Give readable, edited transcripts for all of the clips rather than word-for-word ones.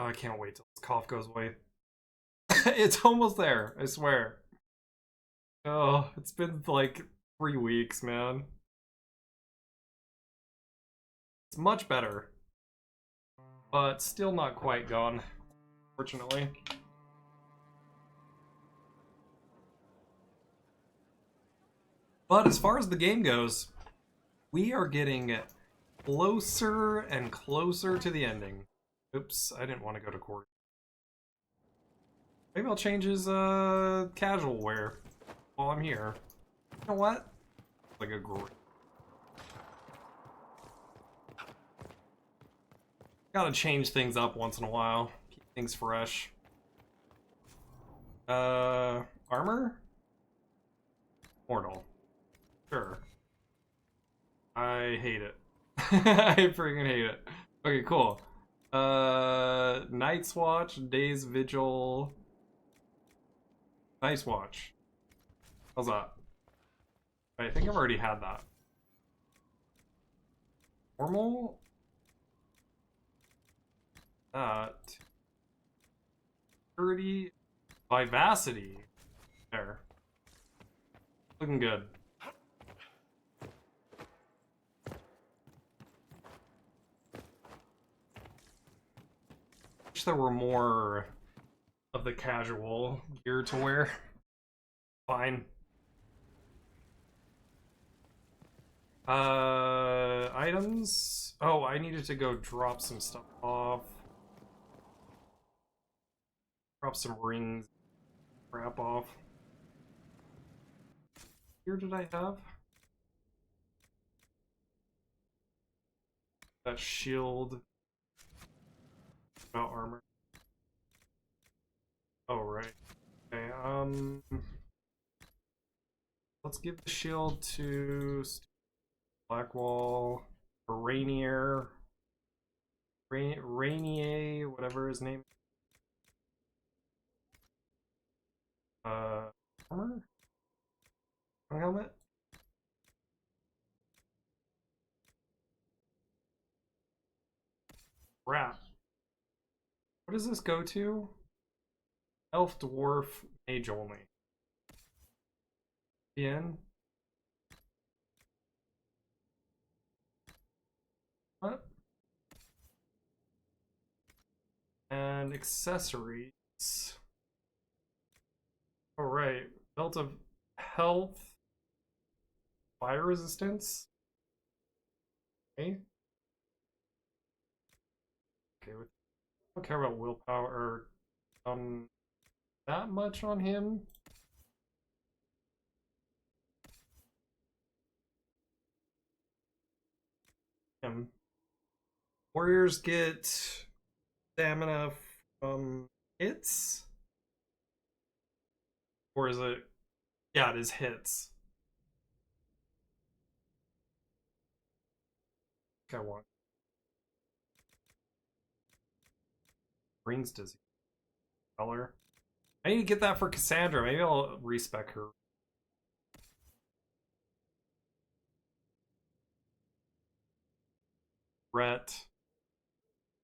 Oh, I can't wait till this cough goes away. It's almost there, I swear. Oh, it's been like 3 weeks, man. It's much better, but still not quite gone, fortunately. But as far as the game goes, we are getting closer and closer to the ending. Oops, I didn't want to go to court. Maybe I'll change his casual wear while I'm here. You know what? Like a great. Gotta change things up once in a while. Keep things fresh. Armor? Mortal. Sure. I hate it. I freaking hate it. Okay, cool. Night's Watch, Day's Vigil. Night's Watch. How's that? I think I've already had that. Normal? That. 30. Vivacity. There. Looking good. Wish there were more of the casual gear to wear. Fine. Items. Oh, I needed to go drop some stuff off. Drop some rings. Crap off. Here did I have? That shield. About armor. Oh, right. Okay, let's give the shield to Blackwall, or Rainier. Rainier, whatever his name. Armor? Helmet? Crap. What does this go to? Elf, Dwarf, Mage only. In? What? And accessories. Alright. Belt of Health. Fire resistance. Okay. Okay, I don't care about willpower or that much on him. Warriors get stamina from hits? Or is it? Yeah, it is hits. I want. Rings disease. Color. I need to get that for Cassandra. Maybe I'll respec her. Rhett.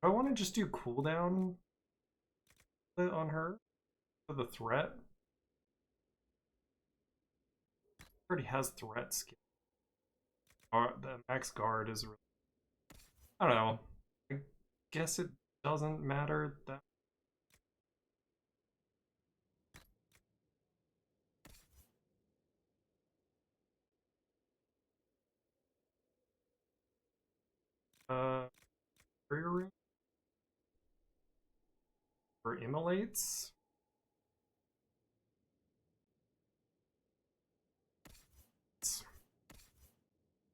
I want to just do cooldown on her for the threat. Already has threat skill. The max guard is. I don't know. I guess it doesn't matter that. Career room for immolates.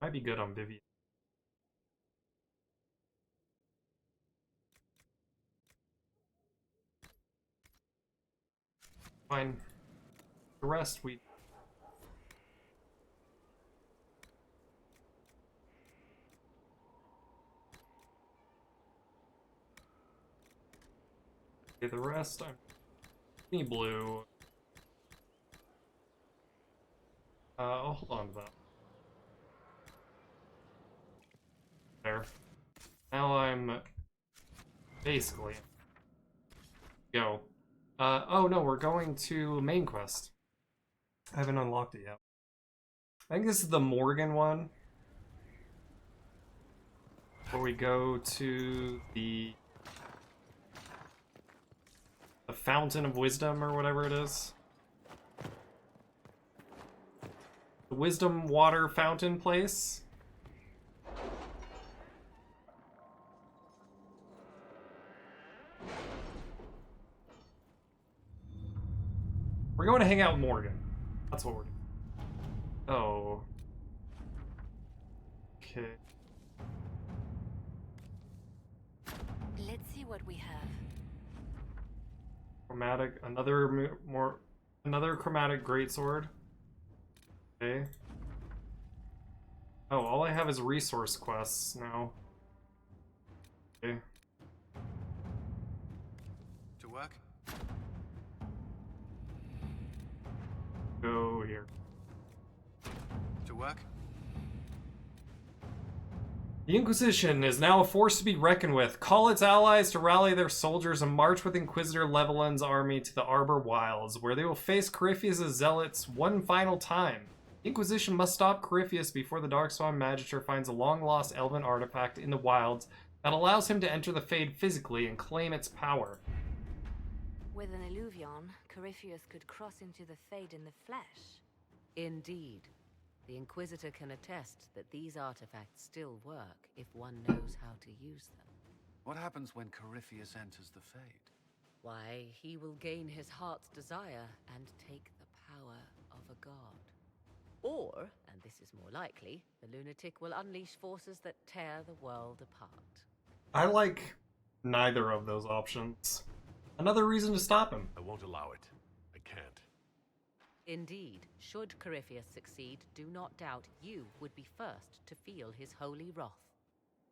Might be good on Vivian. Fine. The rest we. Okay, the rest I'm. Any blue. I'll hold on to that. There. Now I'm basically Go. Oh no, we're going to main quest. I haven't unlocked it yet. I think this is the Morgan one. Where we go to the Fountain of Wisdom or whatever it is. The Wisdom Water Fountain place. We're going to hang out with Morgan. That's what we're doing. Oh. Okay. Let's see what we have. Chromatic, another chromatic greatsword. Okay. Oh, all I have is resource quests now. Okay. To work? Go here. To work? The Inquisition is now a force to be reckoned with. Call its allies to rally their soldiers and march with Inquisitor Levelin's army to the Arbor Wilds, where they will face Corypheus' zealots one final time. The Inquisition must stop Corypheus before the Darkspawn Magister finds a long-lost elven artifact in the wilds that allows him to enter the Fade physically and claim its power. With an Illuvion, Corypheus could cross into the Fade in the flesh. Indeed. The Inquisitor can attest that these artifacts still work if one knows how to use them. What happens when Corypheus enters the Fade? Why, he will gain his heart's desire and take the power of a god. Or, and this is more likely, the lunatic will unleash forces that tear the world apart. I like neither of those options. Another reason to stop him. I won't allow it. I can't. Indeed, should Corypheus succeed, do not doubt you would be first to feel his holy wrath.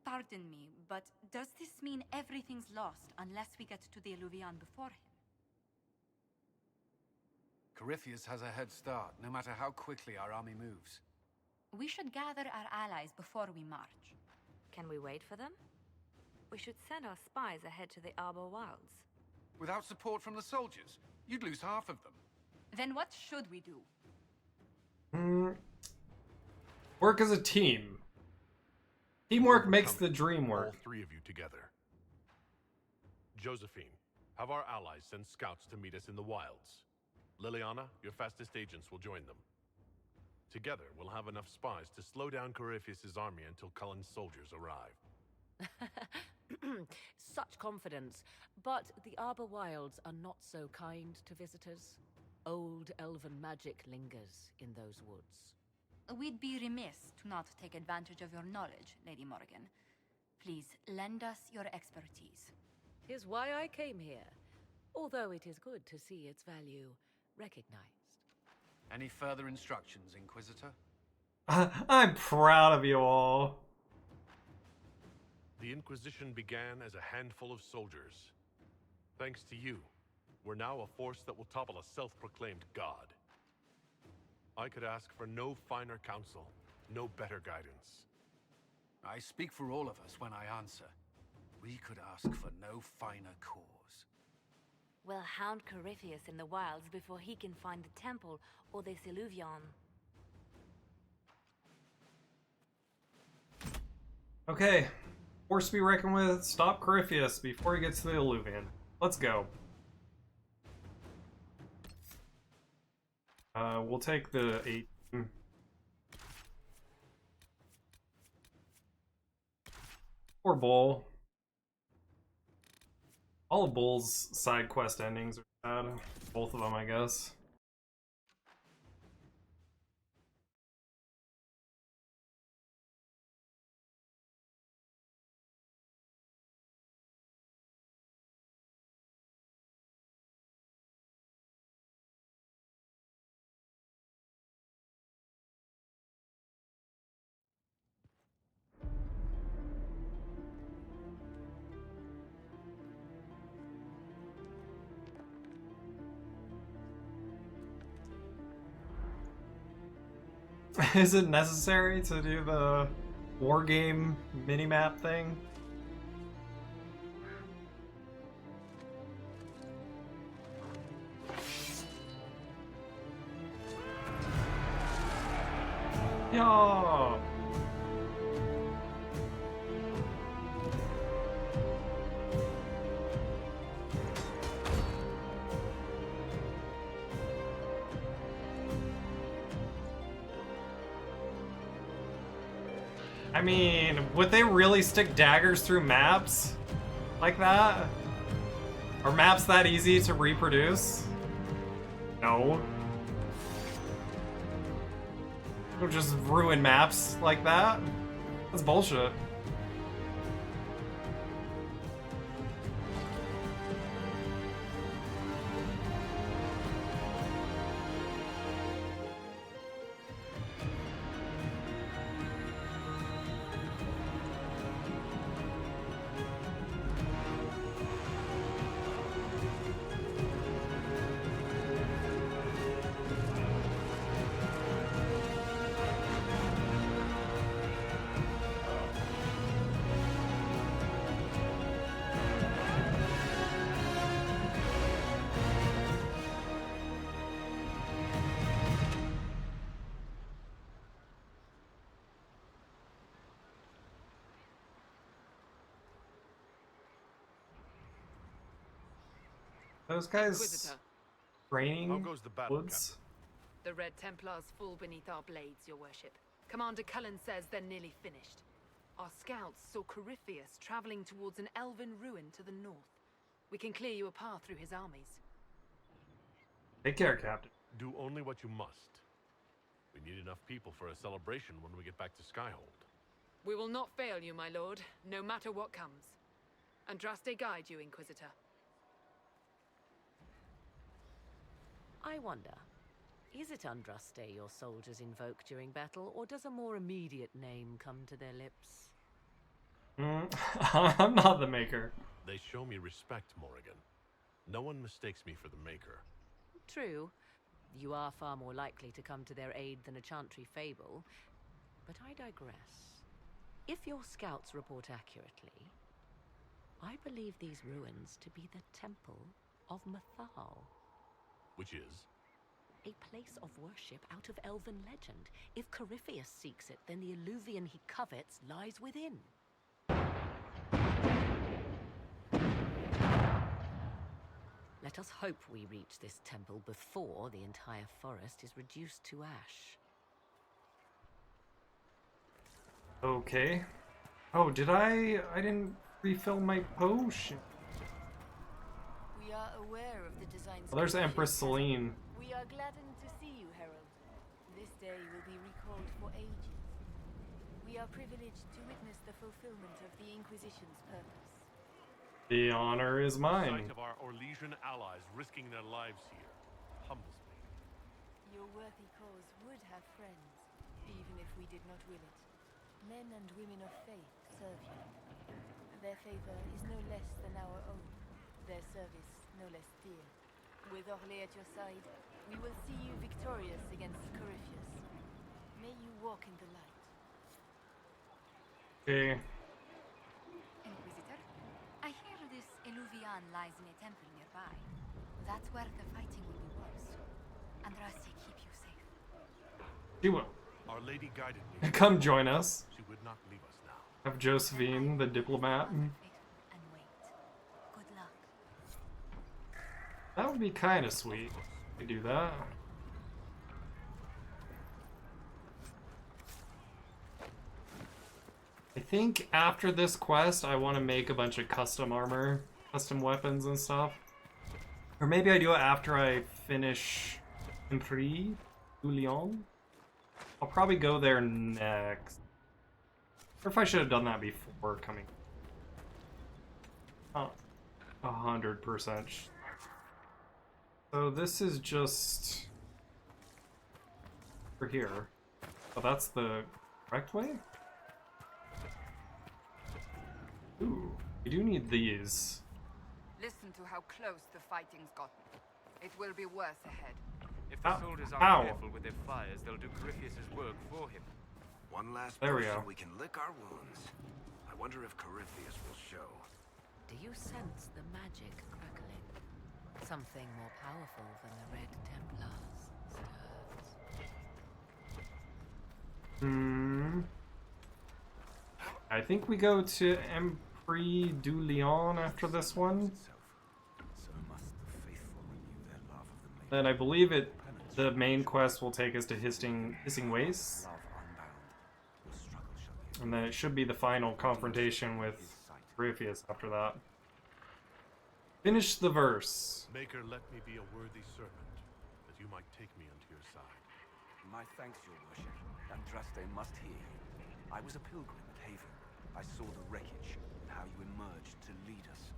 Pardon me, but does this mean everything's lost unless we get to the Illuvion before him? Corypheus has a head start, no matter how quickly our army moves. We should gather our allies before we march. Can we wait for them? We should send our spies ahead to the Arbor Wilds. Without support from the soldiers, you'd lose half of them. Then what should we do? Work as a team. Teamwork makes the dream All work. three of you together. Josephine, have our allies send scouts to meet us in the wilds. Liliana, your fastest agents will join them. Together, we'll have enough spies to slow down Corypheus' army until Cullen's soldiers arrive. Such confidence. But the Arbor Wilds are not so kind to visitors. Old elven magic lingers in those woods. We'd be remiss to not take advantage of your knowledge, Lady Morgan. Please, lend us your expertise. 'Tis why I came here, although it is good to see its value recognized. Any further instructions, Inquisitor? I'm proud of you all. The Inquisition began as a handful of soldiers. Thanks to you, we're now a force that will topple a self-proclaimed god. I could ask for no finer counsel, no better guidance. I speak for all of us when I answer. We could ask for no finer cause. We'll hound Corypheus in the wilds before he can find the temple or this Illuvion. Okay. Force to be reckoned with. Stop Corypheus before he gets to the Illuvion. Let's go. We'll take the 8. Poor Bull. All of Bull's side quest endings are bad. Both of them, I guess. Is it necessary to do the war game minimap thing? Yeah. I mean, would they really stick daggers through maps like that? Are maps that easy to reproduce? No. They'll just ruin maps like that? That's bullshit. Those guys Inquisitor, training How goes the battle, woods? the Red Templars fall beneath our blades, your worship. Commander Cullen says they're nearly finished. Our scouts saw Corypheus traveling towards an Elven ruin to the north. We can clear you a path through his armies. Take care, Captain. Do only what you must. We need enough people for a celebration when we get back to Skyhold. We will not fail you, my lord, no matter what comes. Andraste guide you, Inquisitor. I wonder, is it Andraste your soldiers invoke during battle, or does a more immediate name come to their lips? I'm not the maker. They show me respect, Morrigan. No one mistakes me for the Maker. True, you are far more likely to come to their aid than a chantry fable, but I digress. If your scouts report accurately, I believe these ruins to be the Temple of Mathal. Which is? A place of worship out of Elven legend. If Corypheus seeks it, then the alluvion he covets lies within. Let us hope we reach this temple before the entire forest is reduced to ash. Okay. Oh, did I didn't refill my potion. We are aware of the designs. Well, there's Empress Celine. We are gladdened to see you, Herald. This day will be recalled for ages. We are privileged to witness the fulfillment of the Inquisition's purpose. The honor is The mine. sight of our Orlesian allies risking their lives here humbles me. Your worthy cause would have friends, even if we did not will it. Men and women of faith serve you. Their favor is no less than our own. Their service no less dear. With Orlais at your side, we will see you victorious against Corypheus. May you walk in the light. Okay. Inquisitor, I hear this Eluvian lies in a temple nearby. That's where the fighting will be worst. Andraste keep you safe. She will. Our lady guided me. Come join us. She would not leave us now. Have Josephine, the diplomat. And wait. Good luck. That would be kind of sweet to do that. I think after this quest, I want to make a bunch of custom armor, custom weapons and stuff. Or maybe I do it after I finish Prix du Lion. I'll probably go there next. Or if I should have done that before coming. Not 100%. So this is just for here. Oh, that's the correct way? Ooh, we do need these. Listen to how close the fighting's gotten. It will be worse ahead. If the Ow. soldiers Ow. aren't careful with their fires, they'll do Corypheus's work for him. One last There we push go. so we can lick our wounds. I wonder if Corypheus will show. Do you sense the magic crackling? Something more powerful than the Red Templars stirs. I think we go to Empire du Lion after this one. Then I believe the main quest will take us to Hissing Wastes. And then it should be the final confrontation with Corypheus after that. Finish the verse. Maker, let me be a worthy servant, that you might take me unto your side. My thanks, your worship. Andraste must hear you. I was a pilgrim at Haven. I saw the wreckage and how you emerged to lead us.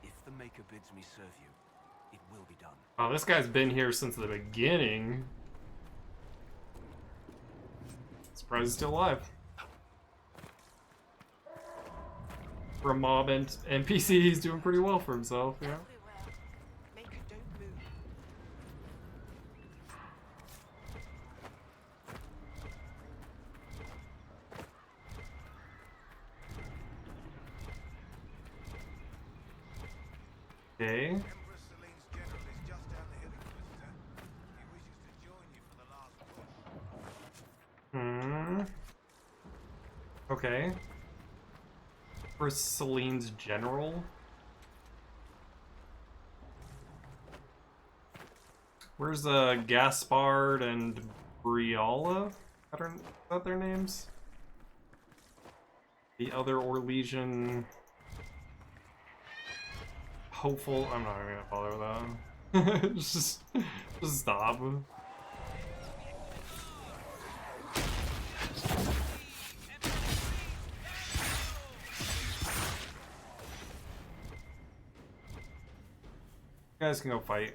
If the Maker bids me serve you, it will be done. Oh, this guy's been here since the beginning. Surprised he's still alive. For a mob and NPC, he's doing pretty well for himself, yeah. Okay. Okay. For Celine's general. Where's Gaspard and Briala? Is that their names? The other Orlesian hopeful. I'm not even gonna bother with that. just stop. You guys can go fight.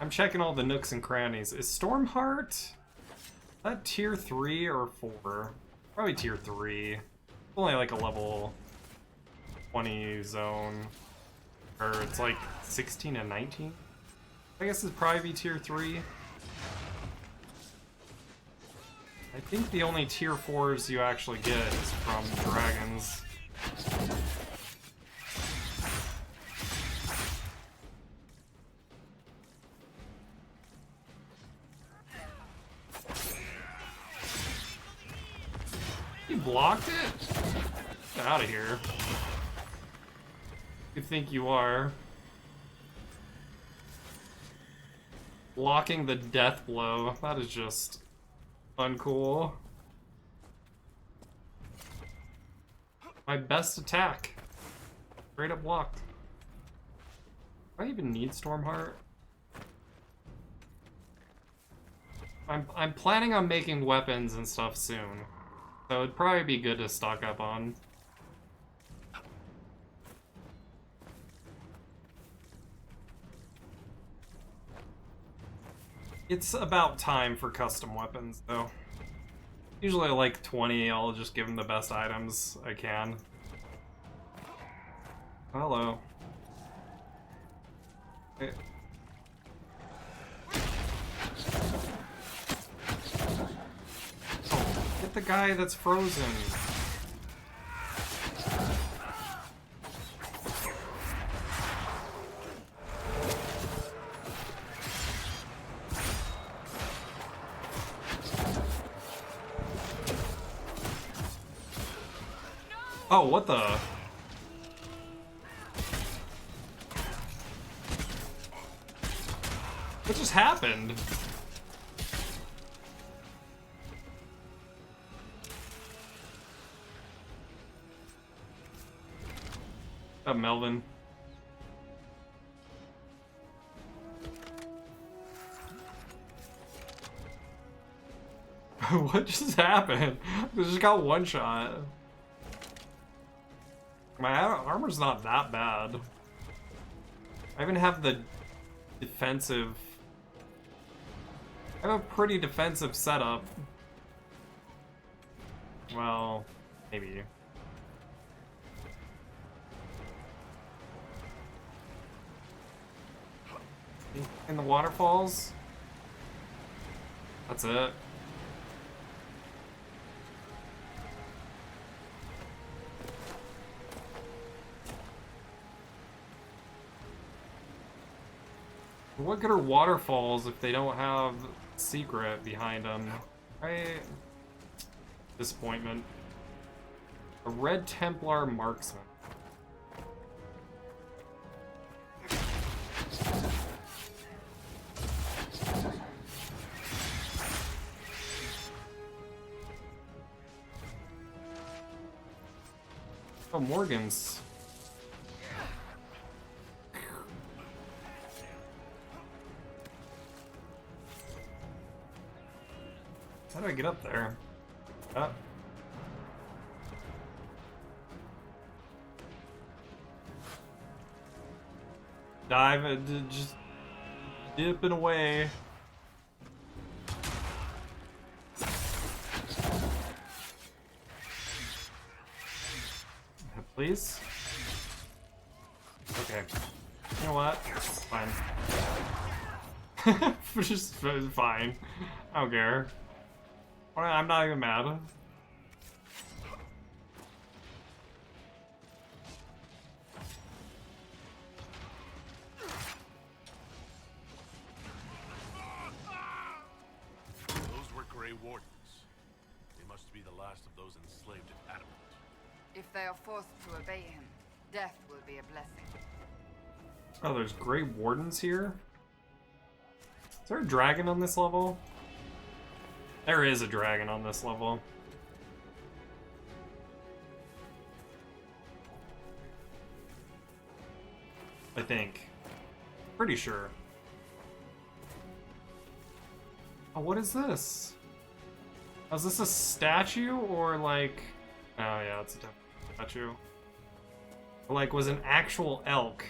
I'm checking all the nooks and crannies. Is Stormheart that tier 3 or 4? Probably tier 3. Only like a level 20 zone. Or it's like 16 and 19. I guess it'd probably be tier 3. I think the only tier 4s you actually get is from dragons. You blocked it? Get out of here. You think you are. Blocking the death blow. That is just uncool. My best attack. Straight up blocked. Do I even need Stormheart? I'm planning on making weapons and stuff soon. So it'd probably be good to stock up on. It's about time for custom weapons, though. Usually like 20, I'll just give them the best items I can. Hello. Okay. Get the guy that's frozen. Oh, what the? What just happened? Melvin. What just happened? I just got one shot. My armor's not that bad. I even have the defensive... I have a pretty defensive setup. Well, maybe. In the waterfalls? That's it. What good are waterfalls if they don't have secret behind him. Right? Disappointment. A Red Templar marksman. Oh, Morgan's. How do I get up there? Up. Dive, just dipping away. Please? Okay. You know what? Fine. Just fine. I don't care. I'm not even mad. Those were Grey Wardens. They must be the last of those enslaved at Adamant. If they are forced to obey him, death will be a blessing. Oh, there's Grey Wardens here? Is there a dragon on this level? There is a dragon on this level. I think. Pretty sure. Oh, what is this? Oh, is this a statue or like... Oh yeah, it's a statue. Like, was an actual elk.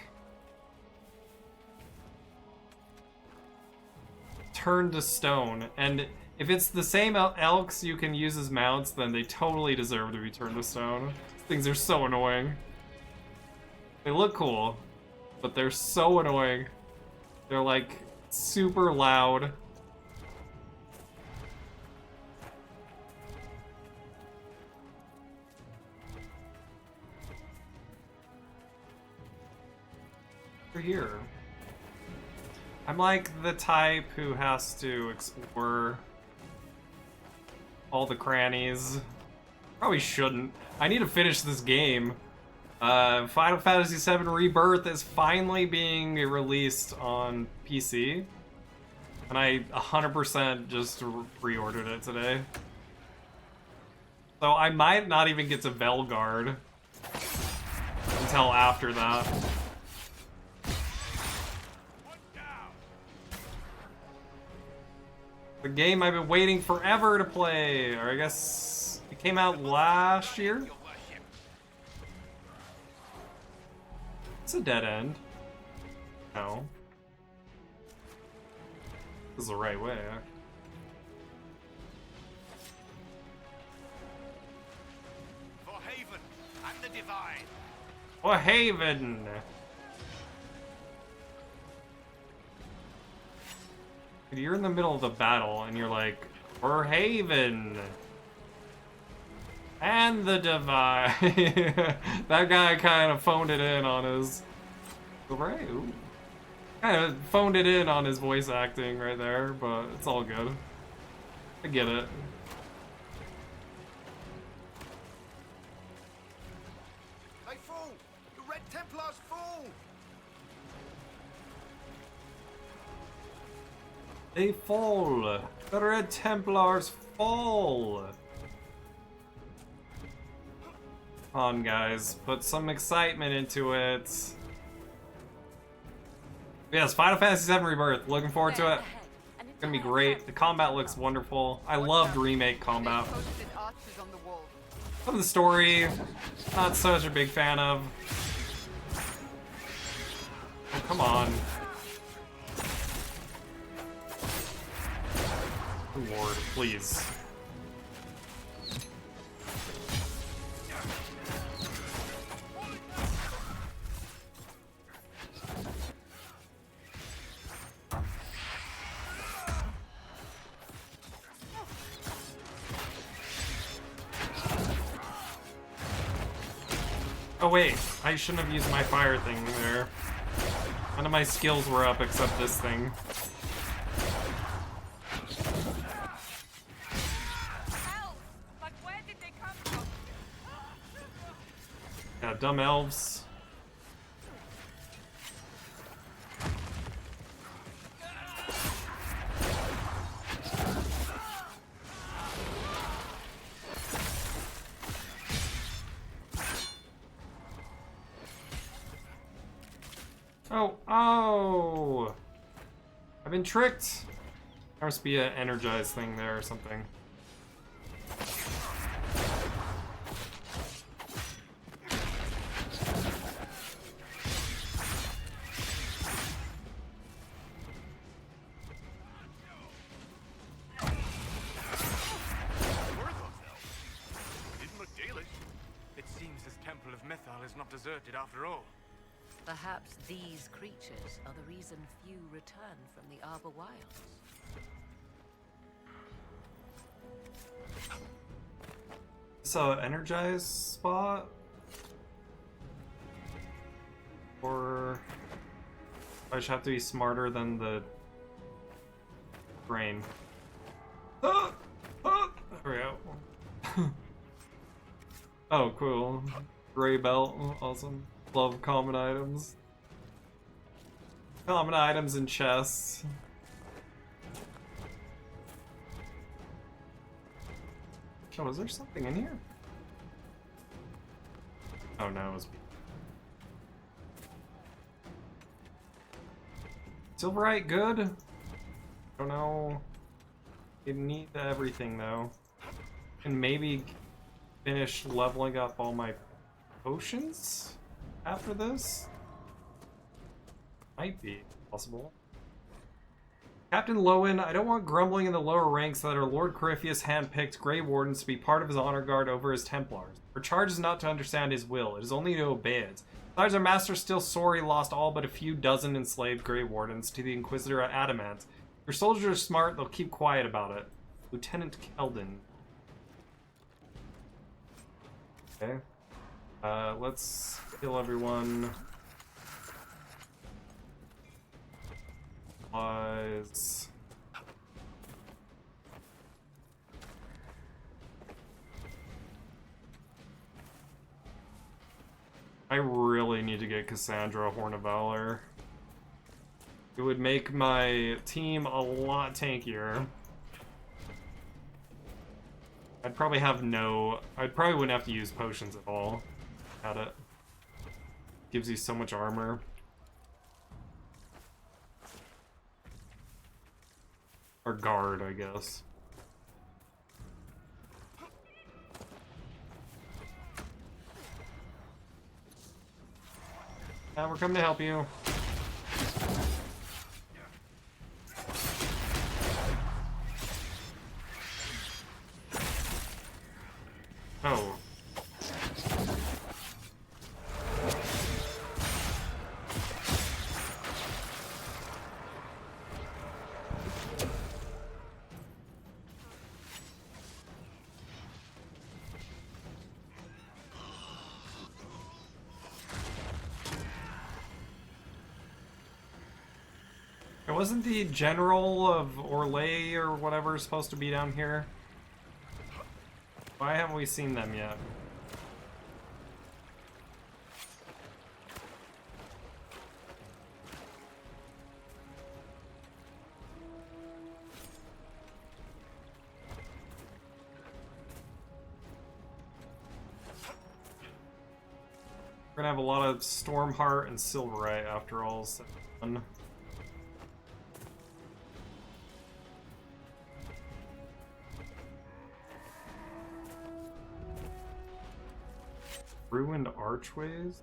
Turned to stone, and if it's the same elks you can use as mounts, then they totally deserve to be turned to stone. These things are so annoying. They look cool, but they're so annoying. They're like super loud. They're here. I'm like the type who has to explore all the crannies. Probably shouldn't. I need to finish this game. Final Fantasy VII Rebirth is finally being released on PC. And I 100% just pre-ordered it today. So I might not even get to Velgard until after that. The game I've been waiting forever to play, or I guess it came out last year? It's a dead end. No. This is the right way. For Haven and the Divine. For Haven! You're in the middle of the battle and you're like, for Haven! And the Divine! That guy kind of phoned it in on his... Right? Ooh. Kind of phoned it in on his voice acting right there, but it's all good. I get it. They fall! The Red Templars fall! They fall! The Red Templars fall! Come on, guys. Put some excitement into it. Yes, Final Fantasy VII Rebirth. Looking forward to it. It's gonna be great. The combat looks wonderful. I loved remake combat. Some of the story, not such a big fan of. Oh, come on. Oh, Lord, please. Oh wait, I shouldn't have used my fire thing there. None of my skills were up except this thing. Yeah, dumb elves. Oh! I've been tricked! There must be an energized thing there or something. It seems this temple of Mythal is not deserted after all. Perhaps these creatures are the reason few return from the Arbor Wilds. So, energized spot? Or I just have to be smarter than the brain. Ah! Ah! There we go. Oh, cool. Gray belt, awesome. Love common items. Common items and chests. Oh, was there something in here? Oh no, it was... Silverite, good? Don't know. You need everything though. And maybe finish leveling up all my potions after this? Might be possible. Captain Lowen, I don't want grumbling in the lower ranks that our Lord Corypheus handpicked Grey Wardens to be part of his honor guard over his Templars. Our charge is not to understand his will, it is only to obey it. Besides, our master is still sore he lost all but a few dozen enslaved Grey Wardens to the Inquisitor at Adamant. If your soldiers are smart, they'll keep quiet about it. Lieutenant Keldon. Okay. Let's kill everyone. Supplies. I really need to get Cassandra Horn of Valor. It would make my team a lot tankier. I'd probably wouldn't have to use potions at all. At it. Gives you so much armor. Or guard, I guess. Yeah, we're coming to help you. Oh. Wasn't the General of Orlais or whatever supposed to be down here? Why haven't we seen them yet? We're gonna have a lot of Stormheart and Silverite after all is done. Ruined archways?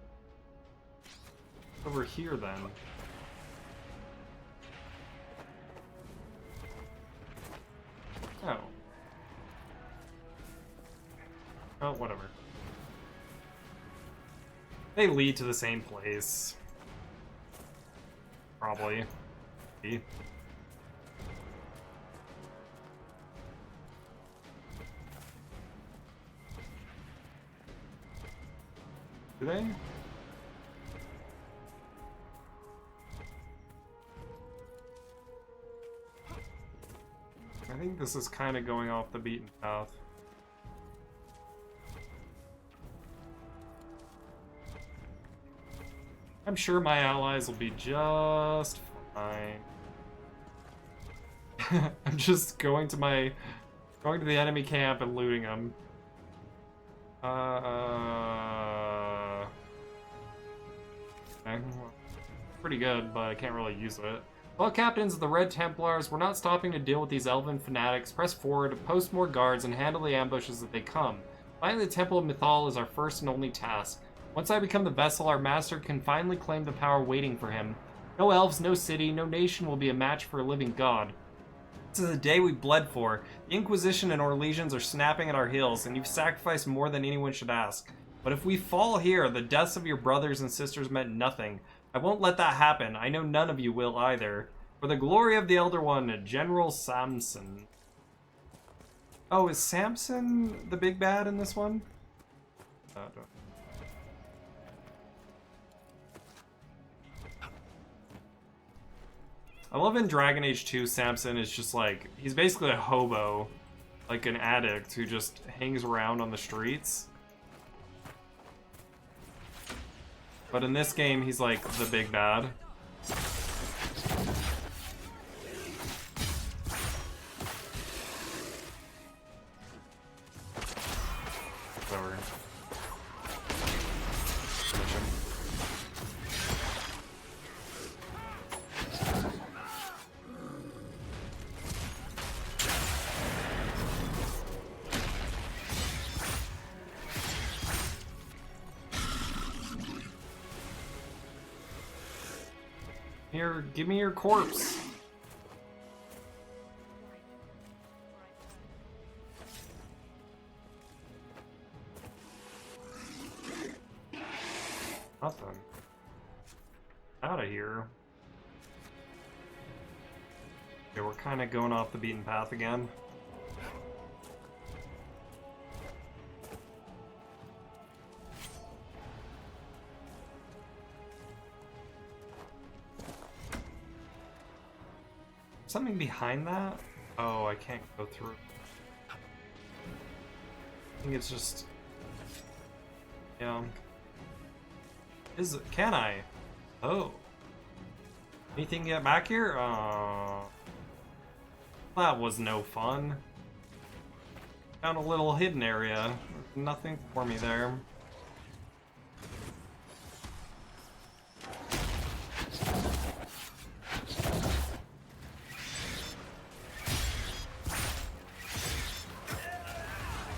Over here then. Oh. Oh, whatever. They lead to the same place. Probably. See? Do they? I think this is kind of going off the beaten path. I'm sure my allies will be just fine. I'm just going to the enemy camp and looting them. Okay. Pretty good, but I can't really use it. Well, captains of the Red Templars, we're not stopping to deal with these elven fanatics. Press forward, post more guards, and handle the ambushes as they come. Finding the Temple of Mythal is our first and only task. Once I become the vessel, our master can finally claim the power waiting for him. No elves, no city, no nation will be a match for a living god. This is the day we bled for. The Inquisition and Orlesians are snapping at our heels, and you've sacrificed more than anyone should ask. But if we fall here, the deaths of your brothers and sisters meant nothing. I won't let that happen. I know none of you will either. For the glory of the Elder One, General Samson. Oh, is Samson the big bad in this one? I love in Dragon Age 2, Samson is just like, he's basically a hobo, like an addict who just hangs around on the streets. But in this game, he's like the big bad. Whatever. Finish him. Here, give me your corpse. Nothing. Out of here. Okay, we're kind of going off the beaten path again. Something behind that? Oh, I can't go through. I think it's just... Yeah. Can I? Oh. Anything get back here? That was no fun. Found a little hidden area. There's nothing for me there.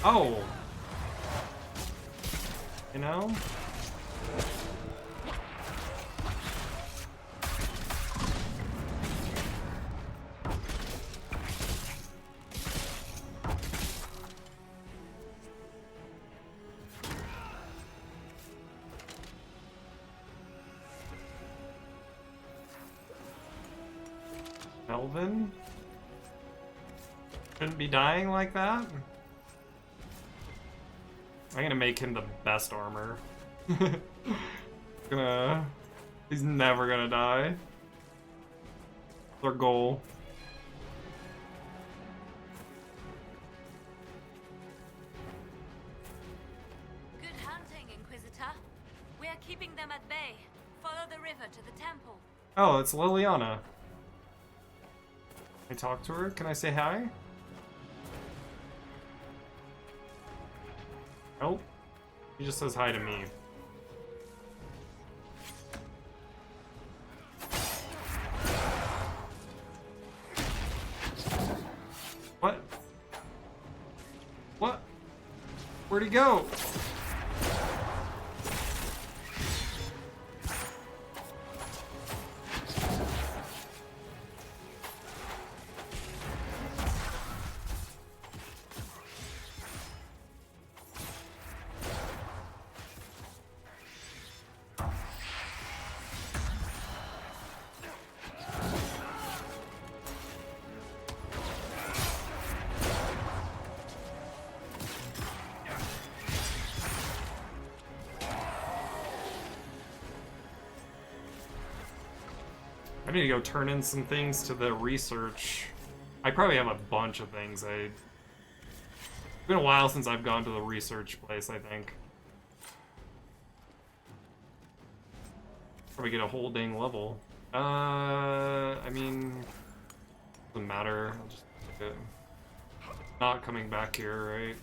Oh! You know? Melvin? Shouldn't be dying like that? I'm gonna make him the best armor. He's never gonna die. That's our goal. Good hunting, Inquisitor. We are keeping them at bay. Follow the river to the temple. Oh, it's Liliana. Can I talk to her? Can I say hi? Nope. He just says hi to me. What? What? Where'd he go? I need to go turn in some things to the research. I probably have a bunch of things. It's been a while since I've gone to the research place, I think. Probably get a whole dang level. I mean, doesn't matter. I'll just take it. Not coming back here, right?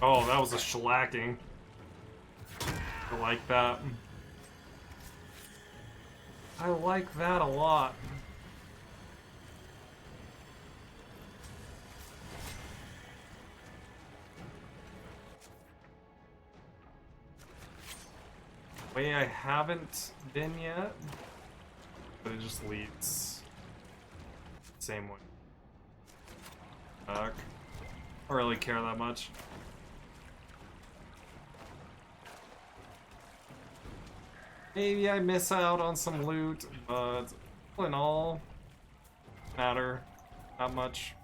Oh, that was a shellacking. I like that. I like that a lot. Way I haven't been yet, but it just leads same way. Fuck. I don't really care that much. Maybe I miss out on some loot, but all in all, matter not much.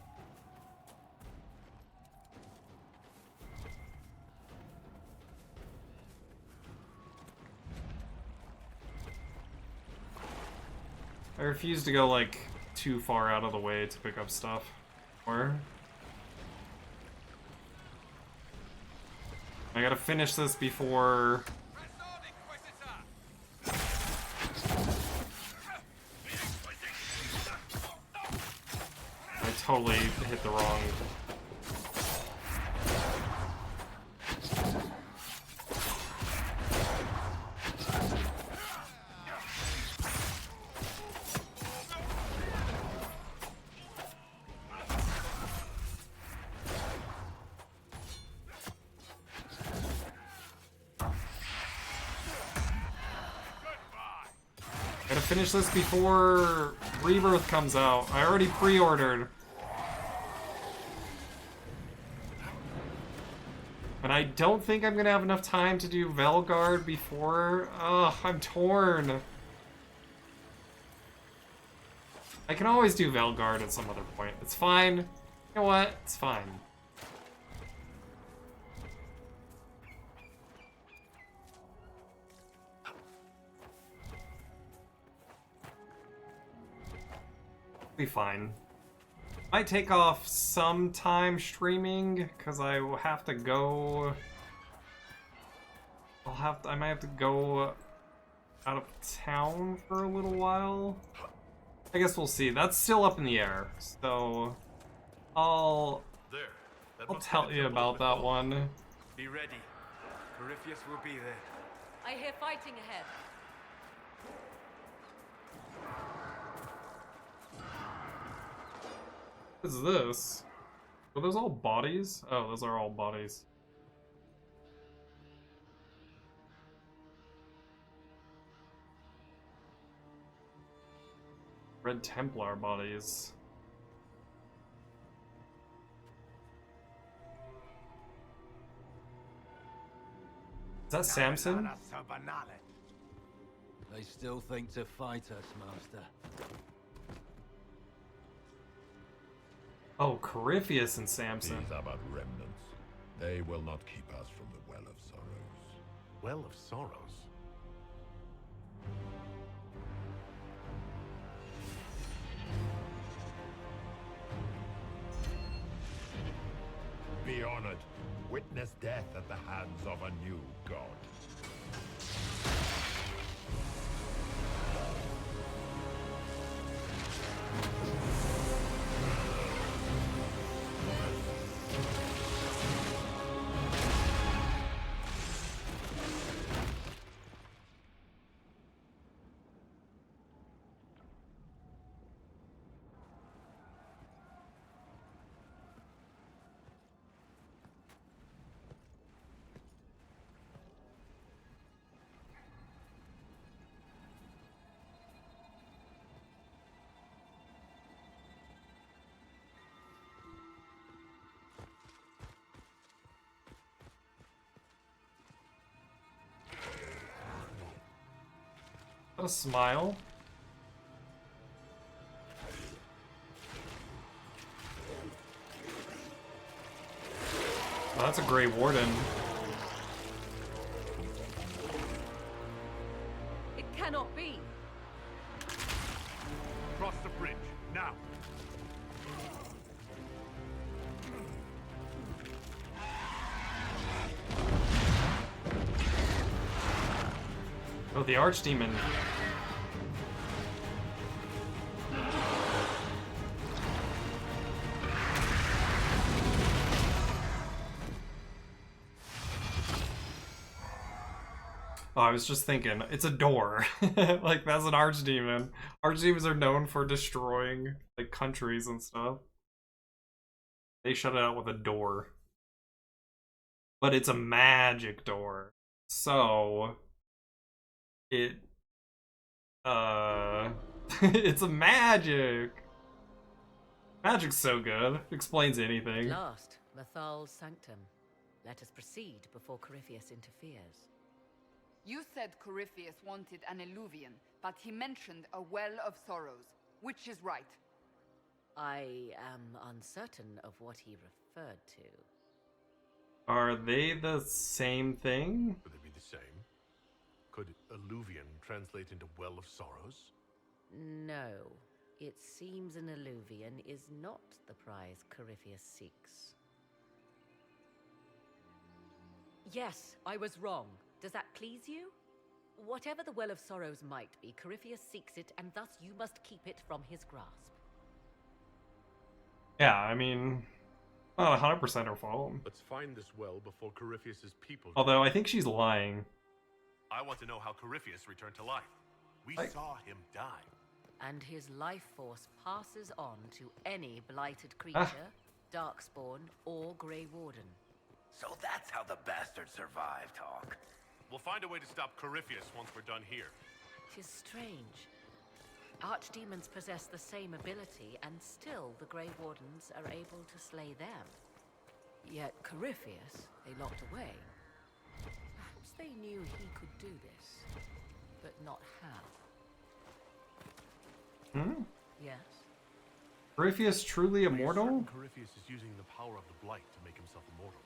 I refuse to go like too far out of the way to pick up stuff. Or I gotta finish this before I totally hit the wrong. Gotta finish this before Rebirth comes out. I already pre-ordered. But I don't think I'm gonna have enough time to do Velguard before... Ugh, I'm torn. I can always do Velguard at some other point. It's fine. You know what? It's fine. Be fine. Might take off some time streaming because I will have to go. I might have to go out of town for a little while. I guess we'll see. That's still up in the air, so I'll tell you about that one. Be ready. Corypheus will be there. I hear fighting ahead. What is this? Are those all bodies? Oh, those are all bodies. Red Templar bodies. Is that Samson? They still think to fight us, Master. Oh, Corypheus and Samson. These are but remnants. They will not keep us from the Well of Sorrows. Well of Sorrows? Be honored. Witness death at the hands of a new god. a smile. Oh, that's a Grey Warden. It cannot be. Cross the bridge, now! Oh, the Archdemon. Oh, I was just thinking, it's a door. Like, that's an Archdemon. Archdemons are known for destroying, like, countries and stuff. They shut it out with a door. But it's a magic door. So... it... it's a magic! Magic's so good. It explains anything. At last, Mathal's sanctum. Let us proceed before Corypheus interferes. You said Corypheus wanted an Eluvian, but he mentioned a Well of Sorrows. Which is right? I am uncertain of what he referred to. Are they the same thing? Would they be the same? Could Eluvian translate into Well of Sorrows? No. It seems an Eluvian is not the prize Corypheus seeks. Yes, I was wrong. Does that please you? Whatever the Well of Sorrows might be, Corypheus seeks it, and thus you must keep it from his grasp. Yeah, I mean, not 100% her fault. Let's find this well before Corypheus's people... Although, I think she's lying. I want to know how Corypheus returned to life. We saw him die. And his life force passes on to any blighted creature, darkspawn, or Grey Warden. So that's how the bastard survived, Hawk. We'll find a way to stop Corypheus once we're done here. 'Tis strange. Archdemons possess the same ability, and still the Grey Wardens are able to slay them. Yet Corypheus they locked away. Perhaps they knew he could do this, but not how. Yes? Corypheus truly Are you immortal? certain Corypheus is using the power of the Blight to make himself immortal.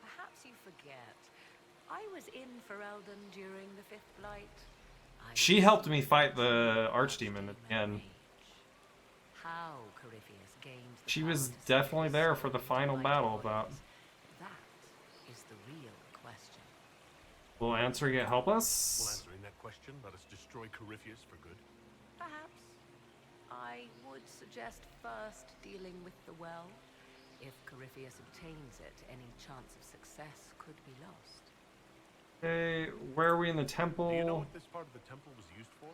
Perhaps you forget. I was in Ferelden during the Fifth Blight. She helped me fight the Archdemon at the end. How Corypheus gained the She power was to definitely slay there so for the many final blighted battle warriors. about. That is the real question. Will answering it help Will us? answering that question let us destroy Corypheus for good? Perhaps. I would suggest first dealing with the well. If Corypheus obtains it, any chance of success could be lost. Okay, where are we in the temple? Do you know what this part of the temple was used for?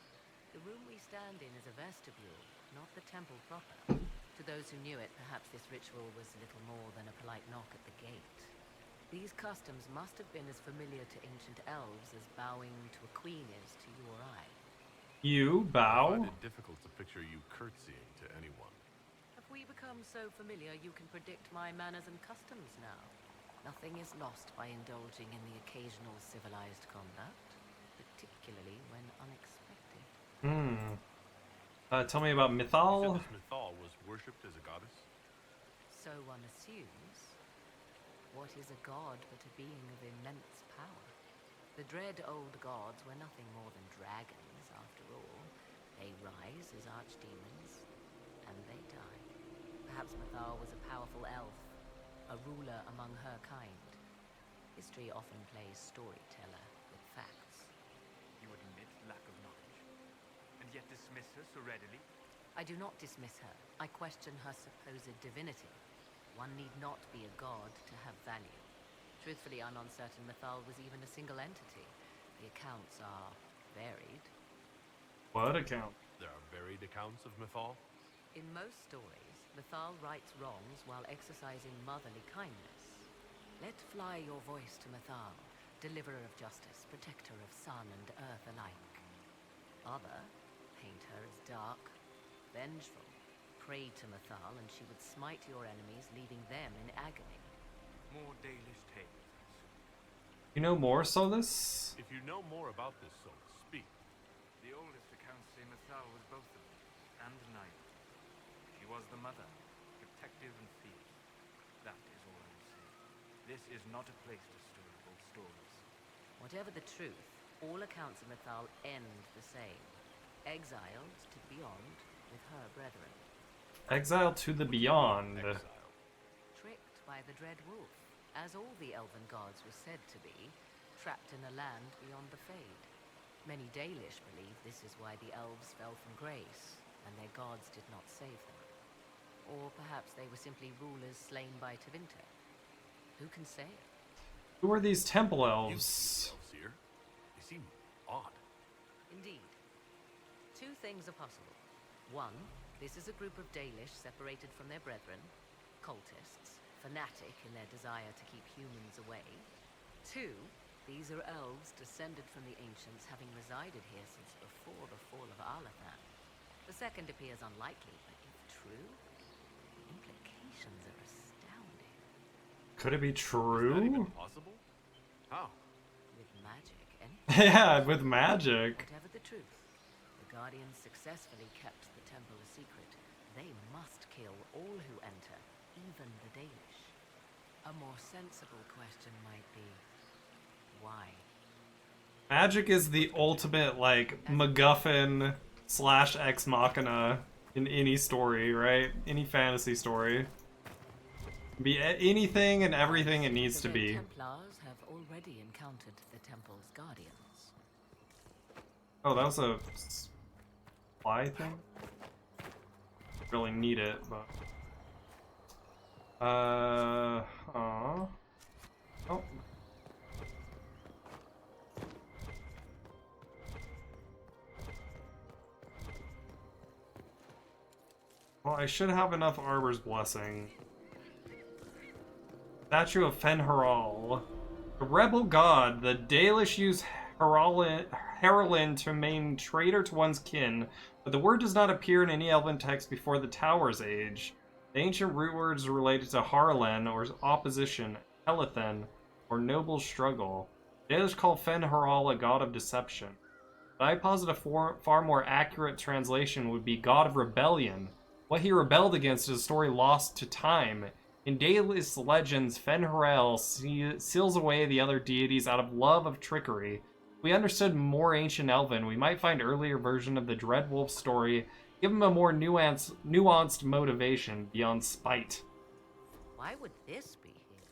The room we stand in is a vestibule, not the temple proper. To those who knew it, perhaps this ritual was little more than a polite knock at the gate. These customs must have been as familiar to ancient elves as bowing to a queen is to you or I. You I bow? find it difficult to picture you curtsying to anyone. Have we become so familiar you can predict my manners and customs now? Nothing is lost by indulging in the occasional civilized conduct, particularly when unexpected. Tell me about You Mythal. said this Mythal was worshipped as a goddess? So one assumes. What is a god but a being of immense power? The dread old gods were nothing more than dragons, after all. They rise as archdemons, and they die. Perhaps Mythal was a powerful elf, a ruler among her kind. History often plays storyteller with facts. You admit lack of knowledge, and yet dismiss her so readily? I do not dismiss her. I question her supposed divinity. One need not be a god to have value. Truthfully, I'm uncertain Mythal was even a single entity. The accounts are varied. What account? There are varied accounts of Mythal. In most stories, Mythal rights wrongs while exercising motherly kindness. Let fly your voice to Mythal, deliverer of justice, protector of sun and earth alike. Other paint her as dark, vengeful. Pray to Mythal and she would smite your enemies, leaving them in agony. More Dalish tales. You know more, Solus? If you know more about this soul, speak. The oldest Methal was both of them, and neither. She was the mother, protective and fierce. That is all I will say. This is not a place to store old stories. Whatever the truth, all accounts of Methal end the same. Exiled to beyond with her brethren. Exile to the beyond. Tricked by the Dread Wolf, as all the Elven gods were said to be, trapped in a land beyond the Fade. Many Dalish believe this is why the elves fell from grace, and their gods did not save them. Or perhaps they were simply rulers slain by Tevinter. Who can say? Who are these temple elves? Here? They seem odd. Indeed. Two things are possible. One, this is a group of Dalish separated from their brethren, cultists, fanatic in their desire to keep humans away. Two, these are elves descended from the ancients, having resided here since before the fall of Arlathan. The second appears unlikely, but if true, the implications are astounding. Could it be true? Is that even possible? How? With magic, Yeah, with magic. Whatever the truth, the Guardians successfully kept the temple a secret. They must kill all who enter, even the Dalish. A more sensible question might be, why? Magic is the ultimate, like, MacGuffin / Ex Machina in any story, right? Any fantasy story. Be anything and everything it needs to be. The Templars have already encountered the temple's guardians. Oh, that was a supply thing? Really need it, but... Oh. Well, I should have enough Arbor's Blessing. Statue of Fen'Haral. The rebel god, the Dalish use Heraldin to remain traitor to one's kin, but the word does not appear in any Elven text before the Tower's Age. The ancient root words are related to Harlan, or opposition, Elethen, or noble struggle. The Dalish call Fen'Haral a god of deception. But I posit a far more accurate translation would be god of rebellion. What he rebelled against is a story lost to time. In Dalish legends, Fen'Haral seals away the other deities out of love of trickery. If we understood more ancient Elven, we might find earlier version of the Dread Wolf story, give him a more nuanced motivation beyond spite. Why would this be here?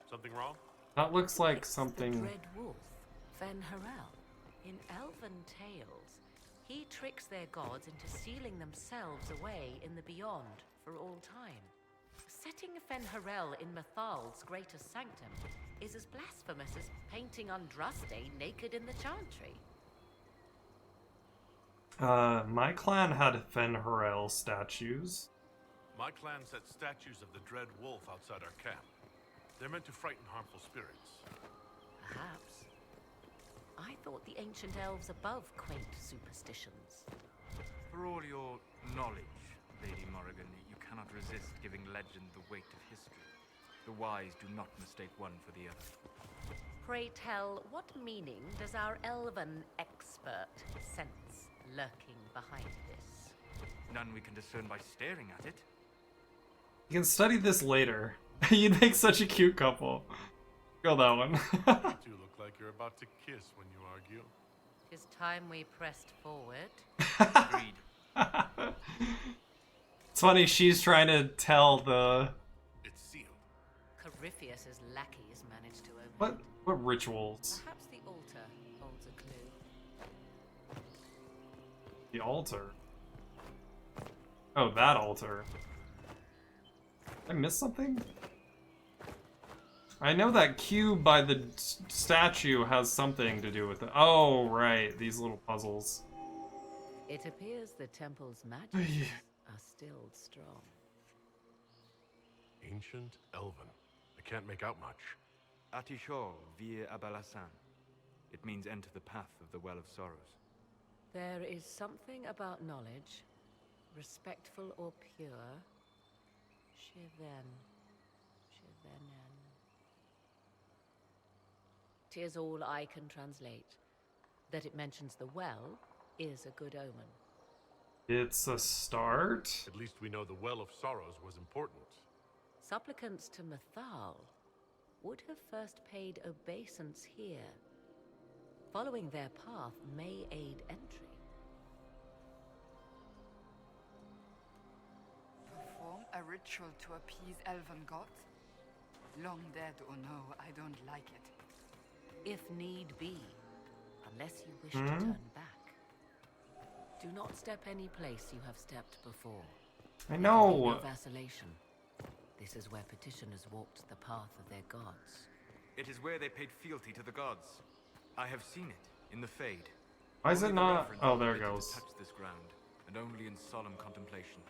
Something wrong? That looks like It's something... the Dread Wolf, Fen'Haral. In Elven tales, he tricks their gods into sealing themselves away in the beyond for all time. Setting Fen'Haral in Methal's greatest sanctum is as blasphemous as painting Andraste naked in the chantry. My clan had Fen'Haral statues. My clan set statues of the Dread Wolf outside our camp. They're meant to frighten harmful spirits. Perhaps. I thought the ancient elves above quaint superstitions. For all your knowledge, Lady Morrigan, you cannot resist giving legend the weight of history. The wise do not mistake one for the other. Pray tell, what meaning does our Elven expert sense lurking behind this? None we can discern by staring at it. You can study this later. You'd make such a cute couple. Go that one. You two look like you're about to kiss when you argue. 'Tis time we pressed forward. Agreed. It's funny, she's trying to tell the... It's sealed. Corypheus's lackeys managed to open it. What rituals? Perhaps the altar holds a clue. The altar? Oh, that altar. Did I miss something? I know that cube by the statue has something to do with it. Oh, right. These little puzzles. It appears the temple's magics are still strong. Ancient Elven. I can't make out much. Atishor vir Abalasan. It means enter the path of the Well of Sorrows. There is something about knowledge, respectful or pure. Shiven. Shivenen. 'Tis all I can translate. That it mentions the well is a good omen. It's a start. At least we know the Well of Sorrows was important. Supplicants to Mathal would have first paid obeisance here. Following their path may aid entry. Perform a ritual to appease Elven gods? Long dead or no, I don't like it. If need be, unless you wish to turn back. Do not step any place you have stepped before. I There can be know. no vacillation. This is where petitioners walked the path of their gods. It is where they paid fealty to the gods. I have seen it in the Fade. Why is it Only the not? reverent Oh, are there it permitted goes. to touch this ground, and only in solemn contemplation.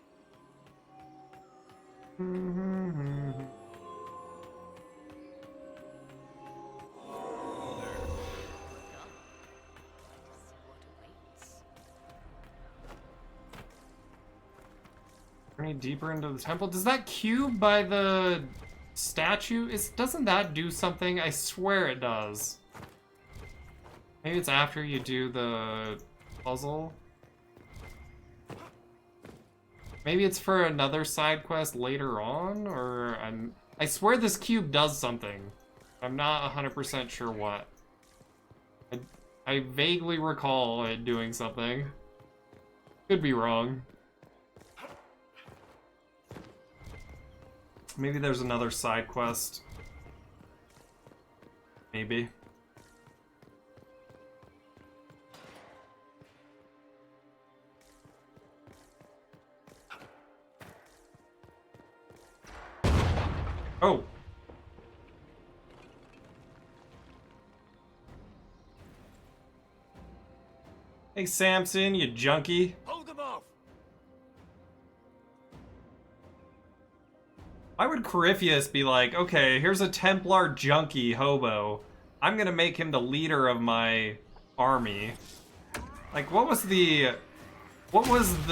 Any deeper into the temple? Does that cube by the statue, doesn't that do something? I swear it does. Maybe it's after you do the puzzle. Maybe it's for another side quest later on, or I swear this cube does something. I'm not 100% sure what. I vaguely recall it doing something. Could be wrong. Maybe there's another side quest. Maybe. Oh. Hey, Samson, you junkie. Hold them off! Why would Corypheus be like, okay, here's a Templar junkie hobo. I'm gonna make him the leader of my army. Like, what was the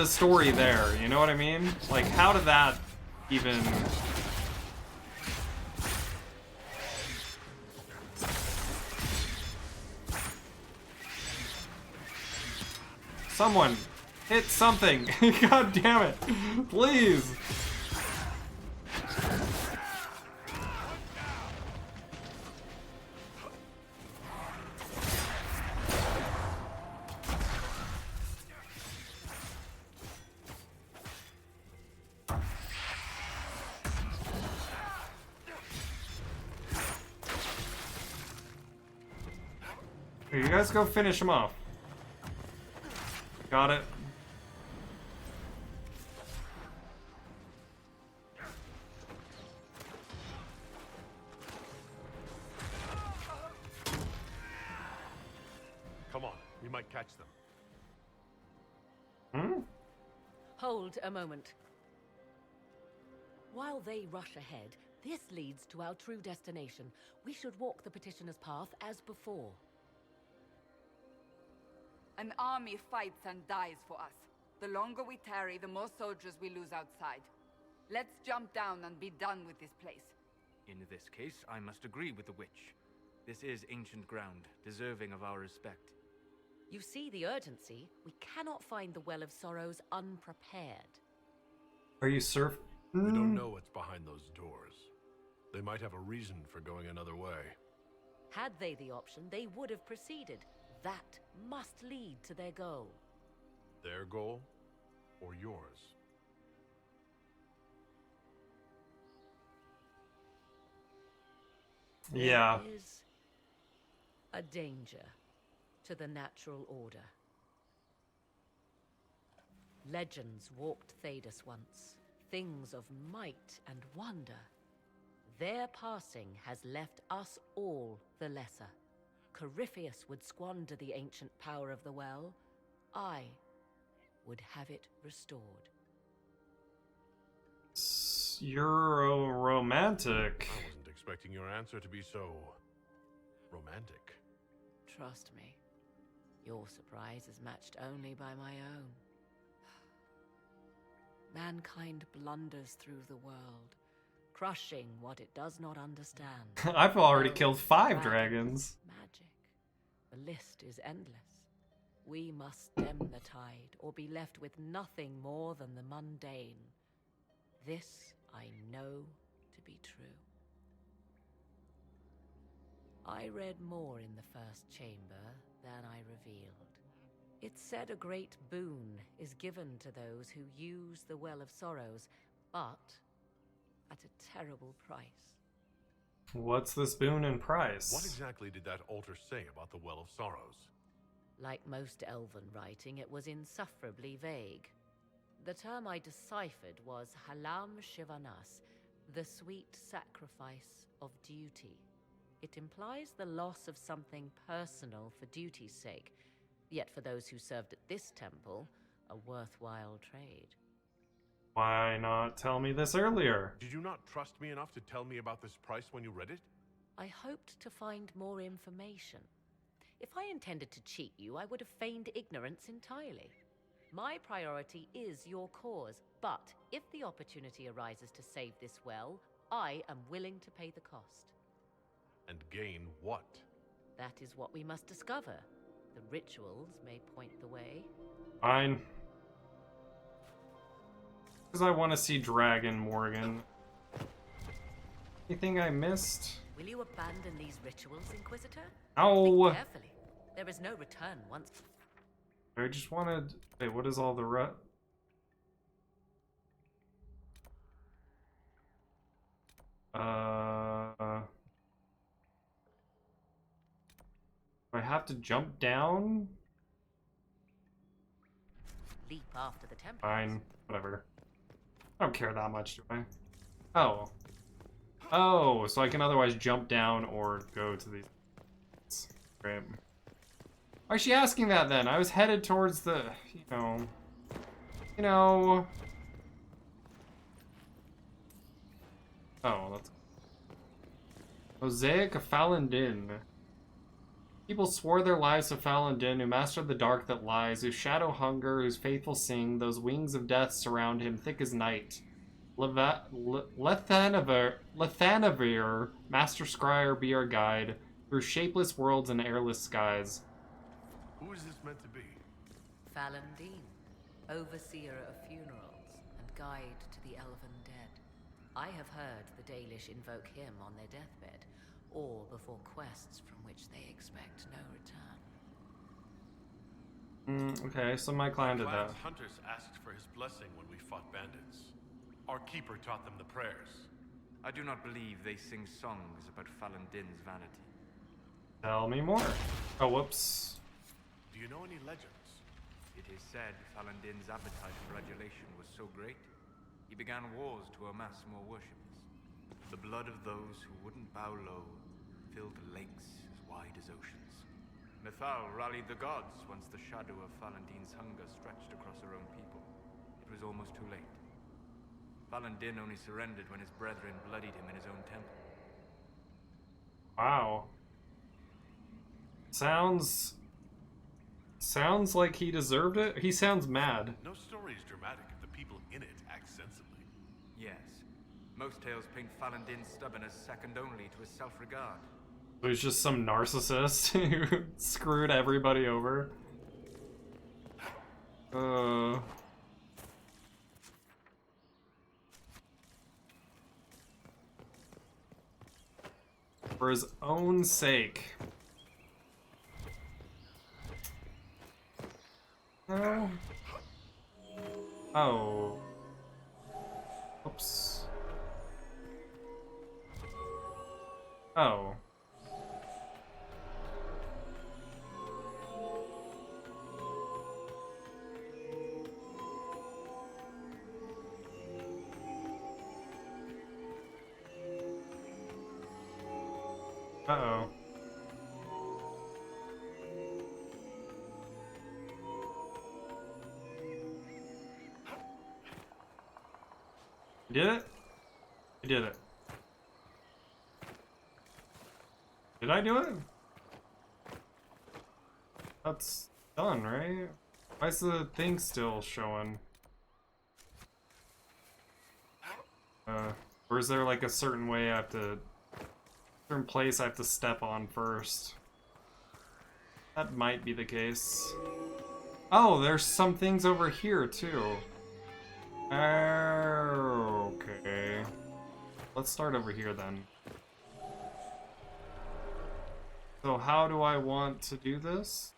story there? You know what I mean? Like, how did that even... Someone, hit something. God damn it. Please. Here, you guys go finish him off. Got it. Come on, we might catch them. Hmm? Hold a moment. While they rush ahead, this leads to our true destination. We should walk the petitioner's path as before. An army fights and dies for us. The longer we tarry, the more soldiers we lose outside. Let's jump down and be done with this place. In this case, I must agree with the witch. This is ancient ground, deserving of our respect. You see the urgency? We cannot find the Well of Sorrows unprepared. Are you surf? We don't know what's behind those doors. They might have a reason for going another way. Had they the option, they would have proceeded. That must lead to their goal. Their goal or yours? Yeah. There is a danger to the natural order. Legends walked Thedas once, things of might and wonder. Their passing has left us all the lesser. Corypheus would squander the ancient power of the well. I would have it restored. You're a romantic. I wasn't expecting your answer to be so romantic. Trust me, your surprise is matched only by my own. Mankind blunders through the world, crushing what it does not understand. I've already Elves, killed 5 dragons. Magic. The list is endless. We must stem the tide, or be left with nothing more than the mundane. This I know to be true. I read more in the first chamber than I revealed. It's said a great boon is given to those who use the Well of Sorrows, but at a terrible price. What's this boon and price? What exactly did that altar say about the Well of Sorrows? Like most Elven writing, it was insufferably vague. The term I deciphered was Halam Shivanas, the sweet sacrifice of duty. It implies the loss of something personal for duty's sake, yet for those who served at this temple, a worthwhile trade. Why not tell me this earlier? Did you not trust me enough to tell me about this price when you read it? I hoped to find more information. If I intended to cheat you, I would have feigned ignorance entirely. My priority is your cause, but if the opportunity arises to save this well, I am willing to pay the cost. And gain what? That is what we must discover. The rituals may point the way. Fine. Because I want to see Dragon Morgan. Anything I missed? Will you abandon these rituals, Inquisitor? Ow! Think carefully. There is no return once. I just wanted... Wait, what is all the Do I have to jump down? Leap after the temple. Fine, whatever. I don't care that much, do I? Oh. Oh, so I can otherwise jump down or go to these... Great. Why is she asking that then? I was headed towards the, you know... Oh, that's... Mosaic of Falendin. People swore their lives to Falendin, who mastered the dark that lies, whose shadow hunger, whose faithful sing, those wings of death surround him thick as night. Lethanavir, master scryer, be our guide, through shapeless worlds and airless skies. Who is this meant to be? Falendin, overseer of funerals and guide to the Elven dead. I have heard the Dalish invoke him on their deathbed, or before quests from which they expect no return. Okay, so my clan did that. Hunters asked for his blessing when we fought bandits. Our keeper taught them the prayers. I do not believe they sing songs about Falendin's vanity. Tell me more. Oh, whoops. Do you know any legends? It is said Falendin's appetite for adulation was so great, he began wars to amass more worshippers. The blood of those who wouldn't bow low filled lakes as wide as oceans. Nethal rallied the gods once the shadow of Falendin's hunger stretched across her own people. It was almost too late. Falendin only surrendered when his brethren bloodied him in his own temple. Wow. Sounds like he deserved it. He sounds mad. No story is dramatic if the people in it act sensibly. Yes. Most tales paint Falendin's stubbornness second only to his self-regard. So he's just some narcissist who screwed everybody over. For his own sake. No. Oh. Oops. Oh. Uh-oh. You did it? You did it. Did I do it? That's done, right? Why is the thing still showing? Or is there like a certain way I have to... certain place I have to step on first? That might be the case. Oh, there's some things over here too. Okay. Let's start over here then. So how do I want to do this?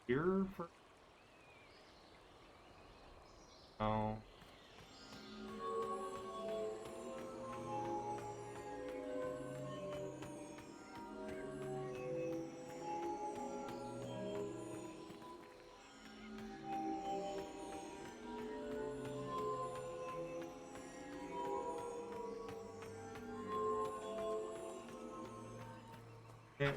Here for... Oh. Okay.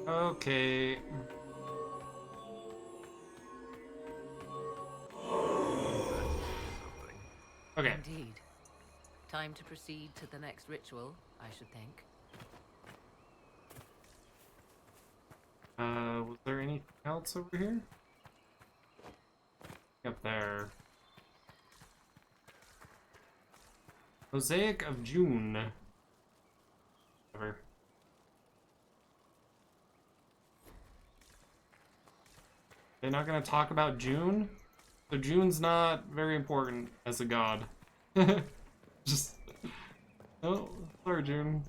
Okay. Okay. Indeed. Time to proceed to the next ritual, I should think. Was there anything else over here? Up there. Mosaic of June. Whatever. They're not gonna talk about June? So June's not very important as a god. Just... Oh, sorry, June.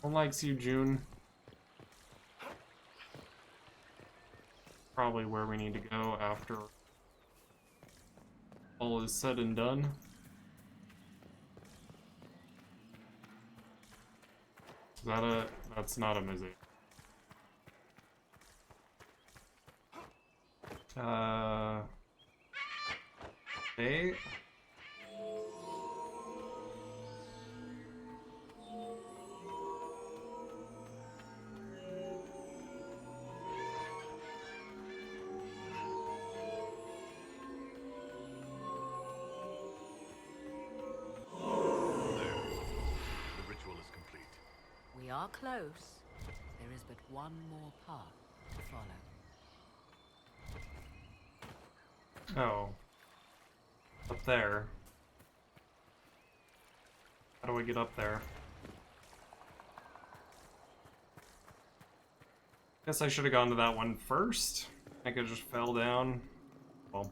No one likes you, June. Probably where we need to go after all is said and done. Is that a... That's not a mosaic. Okay. The ritual is complete. We are close. There is but one more path to follow. Oh. Up there. How do I get up there? Guess I should have gone to that one first. I could just fell down. Well.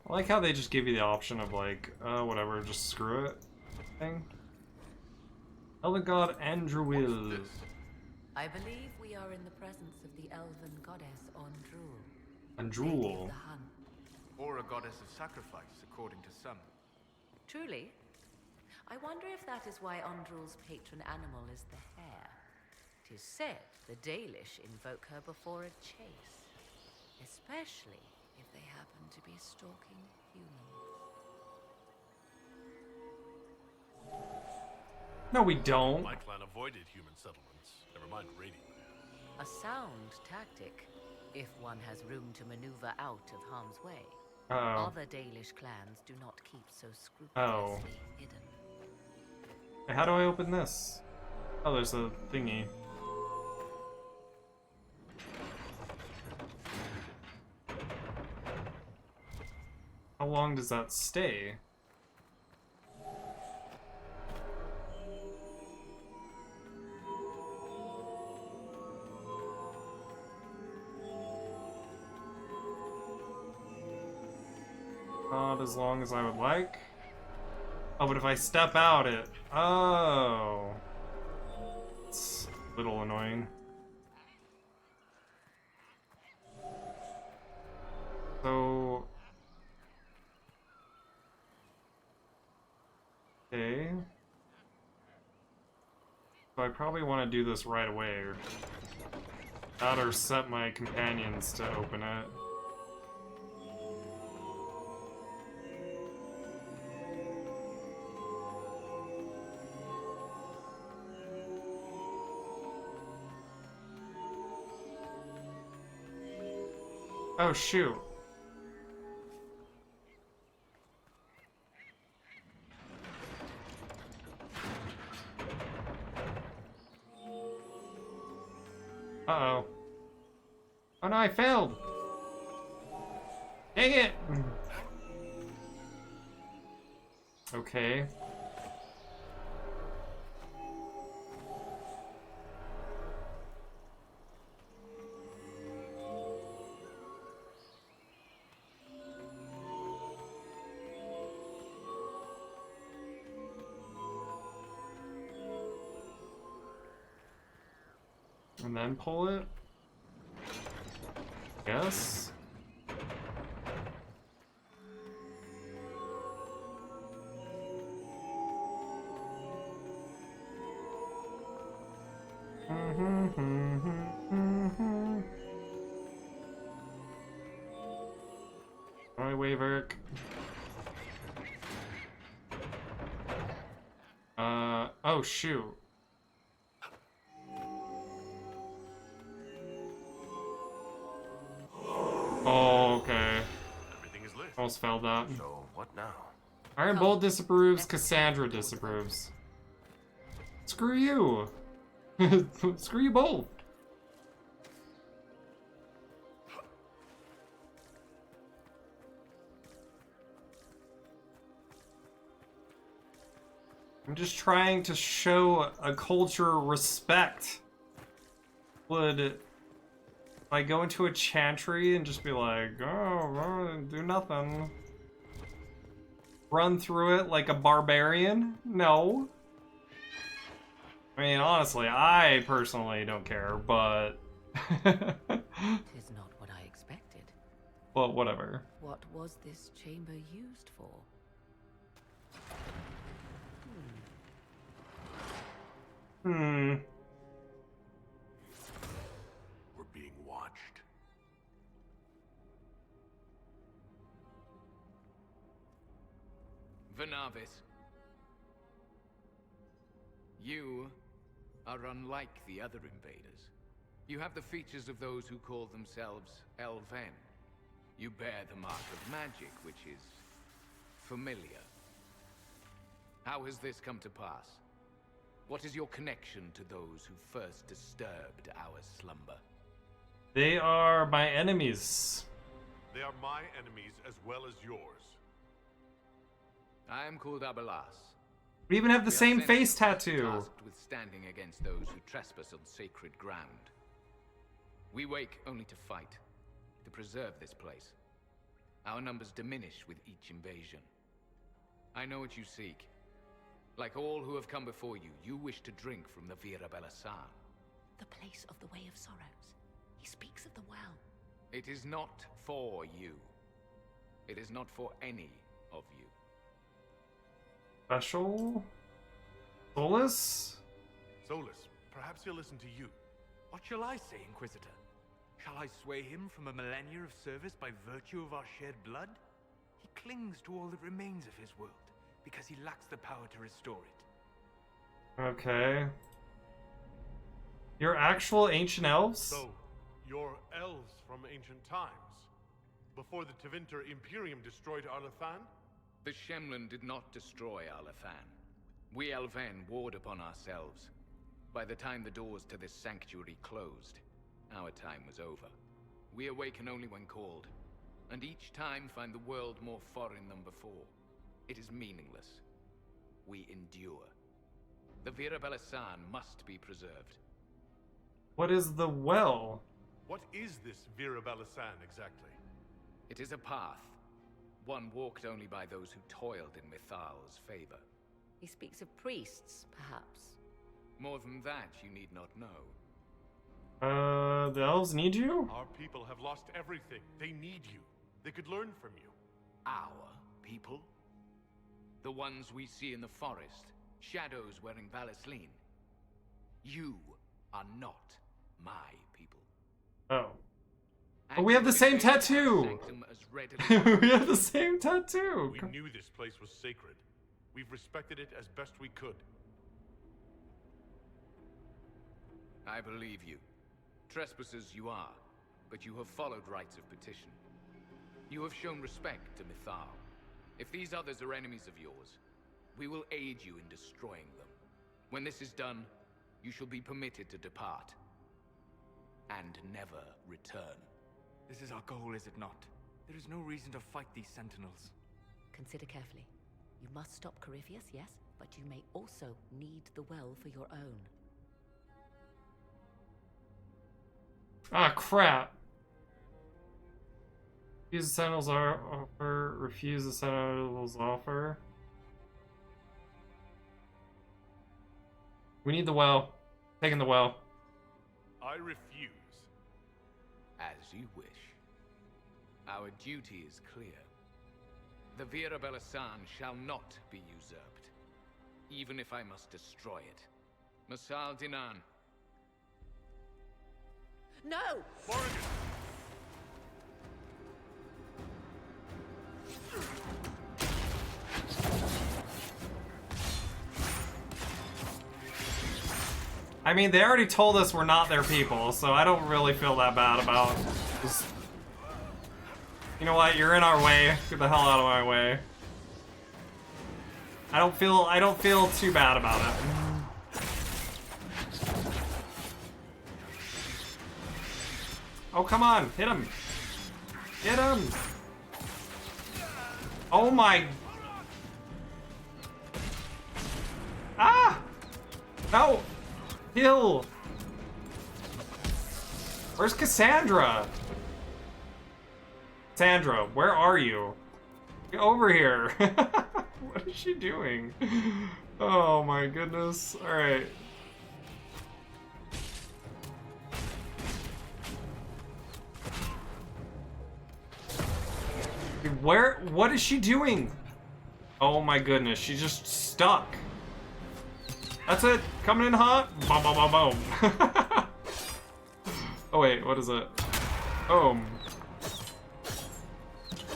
I like how they just give you the option of like, whatever, just screw it thing. Elven god Andruil. I believe we are in the presence of the Elven goddess Andruil. Andruil. The hunt. Or a goddess of sacrifice, according to some. Truly? I wonder if that is why Andruil's patron animal is the hare. 'Tis said the Dalish invoke her before a chase, especially if they happen to be stalking humans. No, we don't. My clan avoided human settlements. Never mind raiding them. A sound tactic, if one has room to maneuver out of harm's way. Uh-oh. Other Dalish clans do not keep so scrupulously hidden. Hey, how do I open this? Oh, there's a thingy. How long does that stay? Not as long as I would like. Oh, but if I step out it... Oh. It's a little annoying. So... Okay. So I probably want to do this right away. That or set my companions to open it. Oh, shoot. Uh-oh. Oh no, I failed! Dang it! Okay. And then pull it? Yes. Alright, Waverick. Oh shoot. Oh, okay. Everything is lit. Almost failed that. So, what now? Iron Bolt disapproves, Cassandra disapproves. Screw you! Screw you both! I'm just trying to show a culture respect. Would I go into a chantry and just be like, oh, do nothing? Run through it like a barbarian? No. I mean, honestly, I personally don't care, but... Tis not what I expected. Well, whatever. What was this chamber used for? Hmm. We're being watched. Vernavis, you are unlike the other invaders. You have the features of those who call themselves Elven. You bear the mark of magic, which is familiar. How has this come to pass? What is your connection to those who first disturbed our slumber? They are my enemies. They are my enemies as well as yours. I am called Abelas. We even have the We are same sent face tattoo. tasked with standing against those who trespass on sacred ground. We wake only to fight, to preserve this place. Our numbers diminish with each invasion. I know what you seek. Like all who have come before you, you wish to drink from the Vira Belasan. The place of the Way of Sorrows. He speaks of the well. It is not for you. It is not for any of you. Special? Solus? Solus, perhaps he'll listen to you. What shall I say, Inquisitor? Shall I sway him from a millennia of service by virtue of our shared blood? He clings to all that remains of his world, because he lacks the power to restore it. Okay. You're actual ancient elves? So, you're elves from ancient times. Before the Tevinter Imperium destroyed Arlathan? The Shemlin did not destroy Arlathan. We Elven warred upon ourselves. By the time the doors to this sanctuary closed, our time was over. We awaken only when called, and each time find the world more foreign than before. It is meaningless. We endure. The Vira Belasan must be preserved. What is the well? What is this Vira Belasan exactly? It is a path. One walked only by those who toiled in Mithal's favor. He speaks of priests, perhaps. More than that, you need not know. The elves need you? Our people have lost everything. They need you. They could learn from you. Our people? The ones we see in the forest, shadows wearing Valisleen. You are not my people. Oh. But we have the same tattoo! We have the same tattoo! We knew this place was sacred. We've respected it as best we could. I believe you. Trespassers you are. but you have followed rites of petition. You have shown respect to Mythal. If these others are enemies of yours, we will aid you in destroying them. When this is done, you shall be permitted to depart. And never return. This is our goal, is it not? There is no reason to fight these sentinels. Consider carefully. You must stop Corypheus, yes, but you may also need the well for your own. Ah, crap. Refuse the Sentinel's offer. Refuse the Sentinel's offer. We need the well. Taking the well. I refuse. As you wish. Our duty is clear. The Vira Belasan shall not be usurped, even if I must destroy it. Masal Dinan. No! Morrigan! I mean, they already told us we're not their people, so I don't really feel that bad about just... You know what? You're in our way. Get the hell out of my way. I don't feel too bad about it. Oh, come on. Hit him. Hit him. Oh my... Ah! No! Heal! Where's Cassandra? Cassandra, where are you? Get over here! What is she doing? Oh my goodness. Alright. What is she doing? Oh my goodness, she's just stuck. That's it. Coming in hot. Boom, boom, boom, boom. Oh wait, what is it? Boom.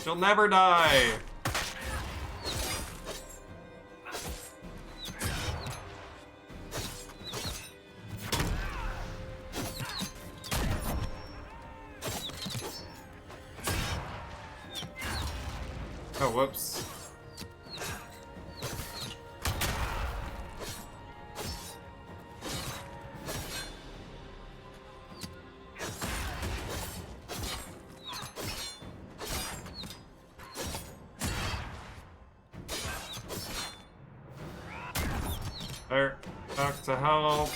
She'll never die. Oh, whoops. There, back to help.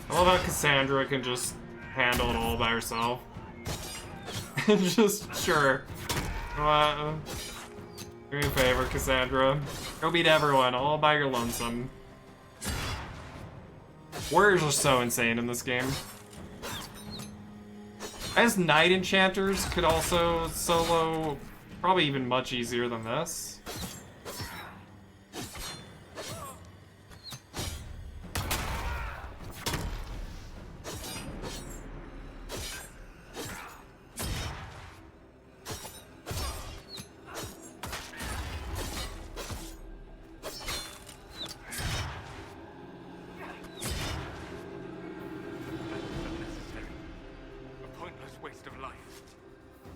I love how Cassandra can just handle it all by herself. Just, sure. Do me a favor, Cassandra. Go beat everyone, all by your lonesome. Warriors are so insane in this game. As Knight Enchanters could also solo probably even much easier than this.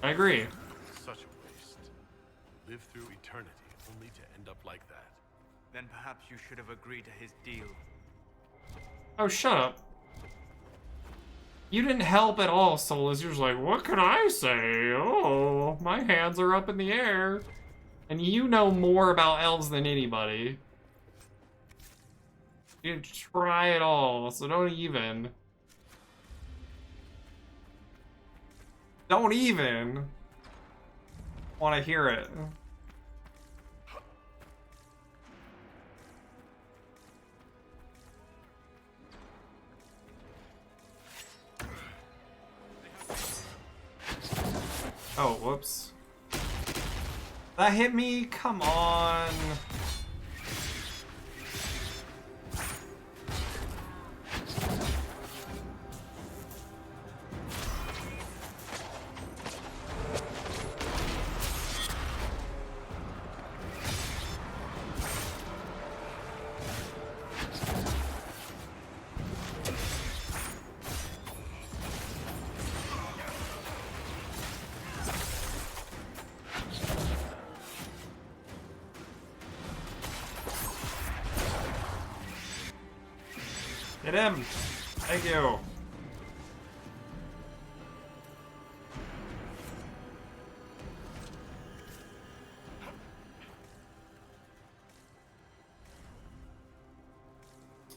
I agree. Such a waste. Live through eternity only to end up like that. Then perhaps you should have agreed to his deal. Oh, shut up. You didn't help at all, Solus. You're just like, what can I say? Oh, my hands are up in the air. And you know more about elves than anybody. You didn't try at all, so don't even. Don't even want to hear it. Oh, whoops. That hit me? Come on. Hit him! Thank you!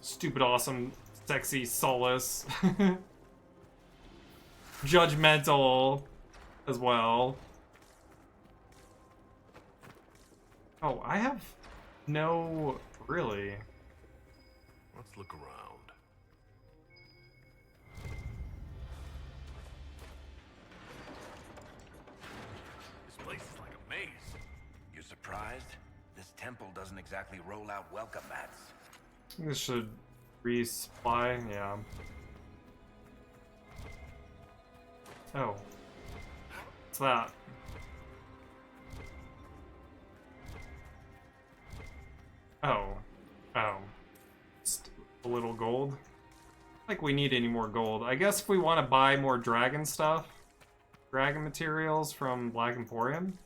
Stupid, awesome, sexy Solace. Judgmental as well. Oh, I have no... really? Let's look around. This place is like a maze. You're surprised? This temple doesn't exactly roll out welcome mats. This should resupply, yeah. Oh. What's that? Oh. Oh. Just a little gold. Like we need any more gold. I guess if we want to buy more dragon stuff, dragon materials from Black Emporium,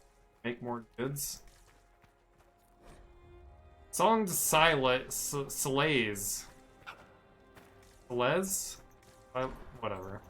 make more goods. Song to Selays. Selez? Whatever.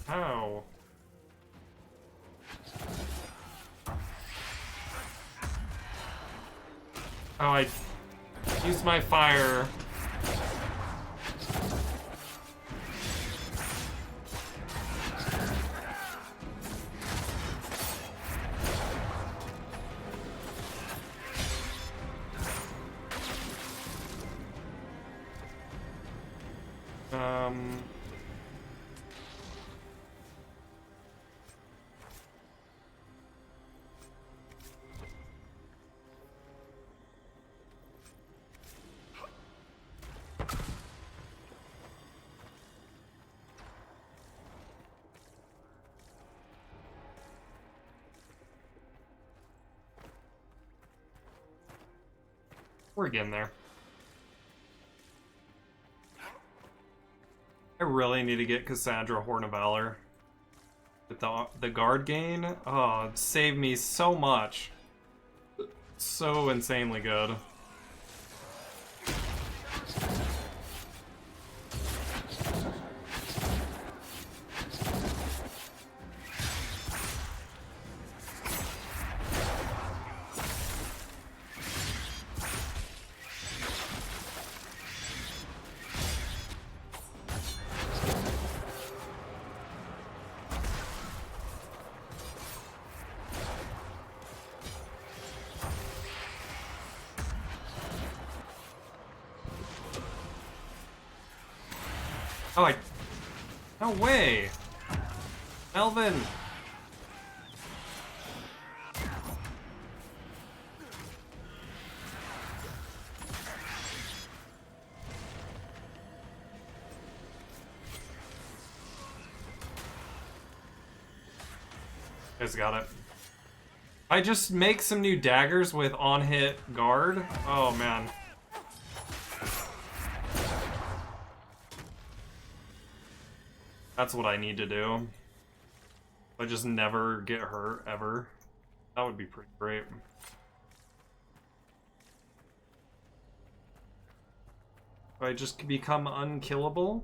How? Oh, I used my fire. We're getting there. I really need to get Cassandra Horn of Valor. With the guard gain, oh, it saved me so much. So insanely good. Oh, no way! Melvin! Just got it. I just make some new daggers with on-hit guard. Oh, man. That's what I need to do. I just never get hurt, ever. That would be pretty great. If I just become unkillable.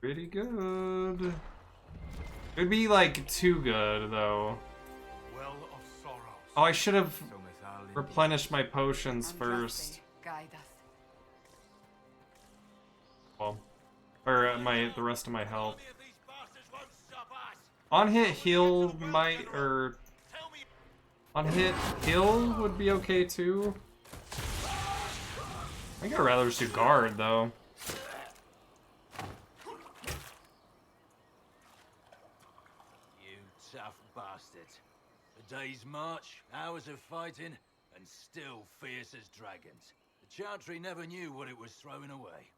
Pretty good. It'd be like too good, though. Well of sorrows. Oh, I should have replenished my potions first. Guide us. Well, or the rest of my health. On hit heal might, or on hit heal would be okay too. I think I'd rather just do guard though. You tough bastard. A day's march, hours of fighting, and still fierce as dragons. The Chantry never knew what it was throwing away.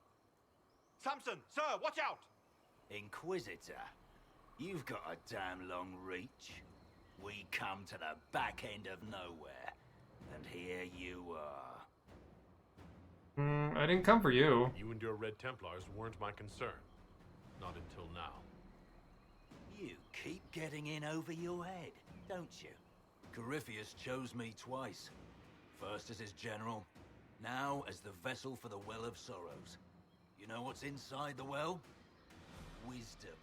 Samson, sir, watch out! Inquisitor, you've got a damn long reach. We come to the back end of nowhere, and here you are. I didn't come for you. You and your Red Templars weren't my concern. Not until now. You keep getting in over your head, don't you? Corypheus chose me twice. First as his general, now as the vessel for the Well of Sorrows. You know what's inside the well? Wisdom.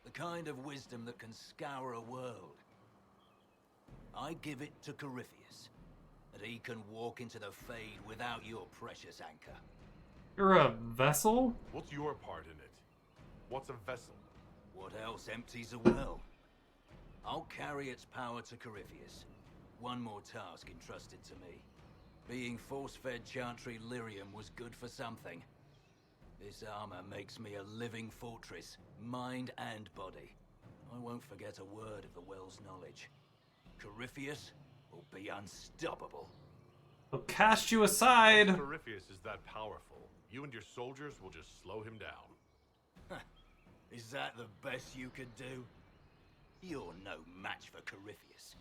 The kind of wisdom that can scour a world. I give it to Corypheus, that he can walk into the Fade without your precious anchor. You're a vessel? What's your part in it? What's a vessel? What else empties a well? I'll carry its power to Corypheus. One more task entrusted to me. Being force-fed Chantry lyrium was good for something. This armor makes me a living fortress, mind and body. I won't forget a word of the well's knowledge. Corypheus will be unstoppable. I'll cast you aside. Once Corypheus is that powerful, you and your soldiers will just slow him down. Is that the best you could do? You're no match for Corypheus.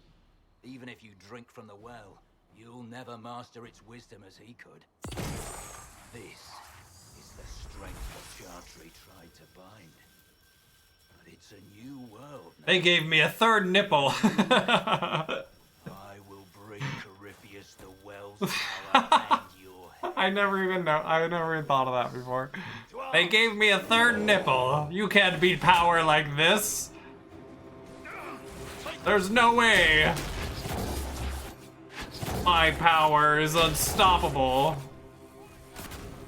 Even if you drink from the well, you'll never master its wisdom as he could. This is the strength the Chantry tried to bind. But it's a new world now. They gave me a third nipple. I will bring Corypheus the well's power and your head. I never even thought of that before. They gave me a third nipple. You can't beat power like this. There's no way. My power is unstoppable.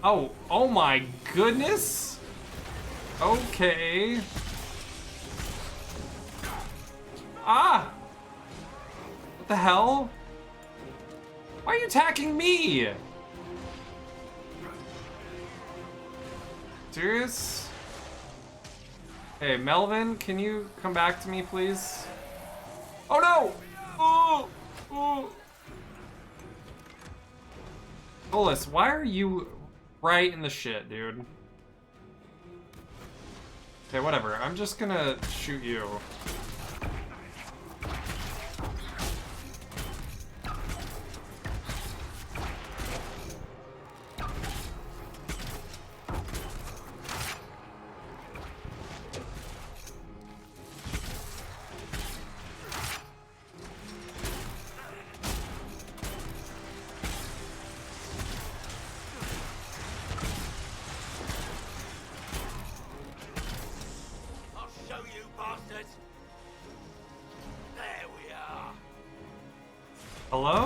Oh my goodness. Okay. Ah! What the hell? Why are you attacking me? Serious? Hey, Melvin, can you come back to me, please? Oh no! Oh! Oh! Olus, why are you right in the shit, dude? Okay, whatever. I'm just gonna shoot you. Hello?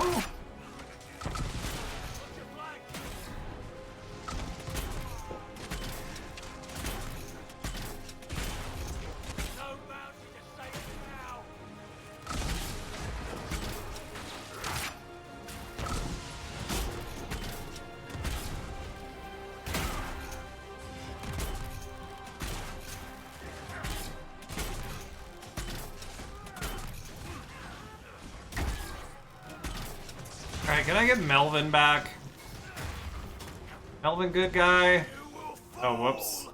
Alright, can I get Melvin back? Melvin, good guy. Oh, whoops.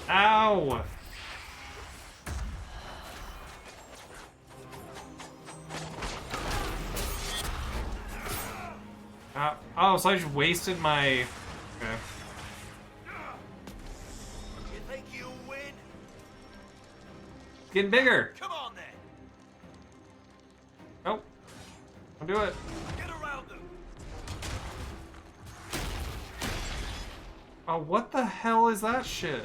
Ow! Oh, so I just wasted my... Okay. You think you'll win? It's getting bigger. Come on then. Nope. Don't do it. Get around them. Oh, what the hell is that shit?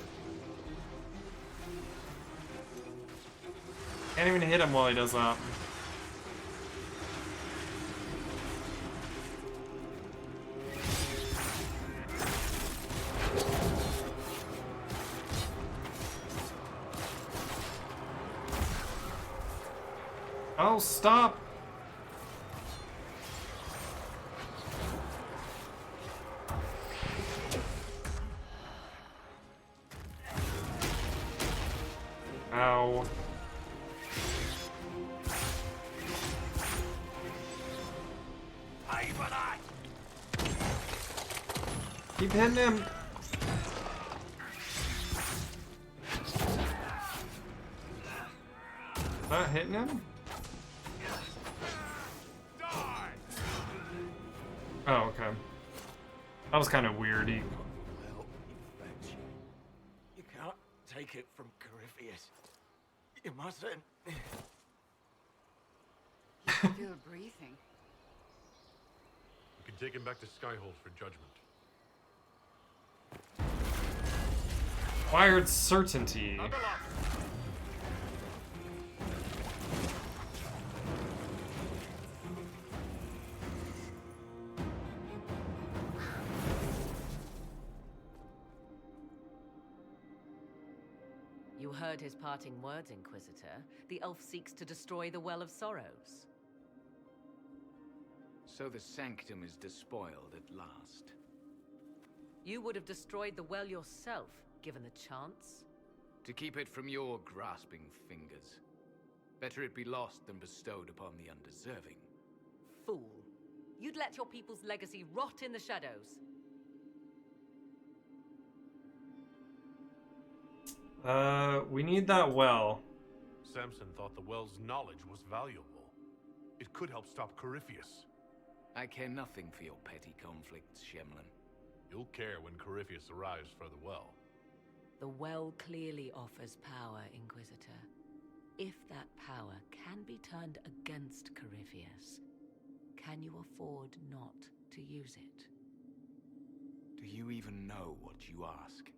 Can't even hit him while he does that. Oh, stop! Ow. Pay for that! Keep hitting him! Not hitting him? Oh, okay. That was kind of weird. Well, you can't take it from Corypheus. You mustn't. He's still breathing. We can take him back to Skyhold for judgment. Acquired certainty. You heard his parting words, Inquisitor. The elf seeks to destroy the Well of Sorrows. So the Sanctum is despoiled at last. You would have destroyed the well yourself, given the chance. To keep it from your grasping fingers. Better it be lost than bestowed upon the undeserving. Fool. You'd let your people's legacy rot in the shadows. We need that well. Samson thought the well's knowledge was valuable. It could help stop Corypheus. I care nothing for your petty conflicts, Shemlin. You'll care when Corypheus arrives for the well. The well clearly offers power, Inquisitor. If that power can be turned against Corypheus, can you afford not to use it? Do you even know what you ask?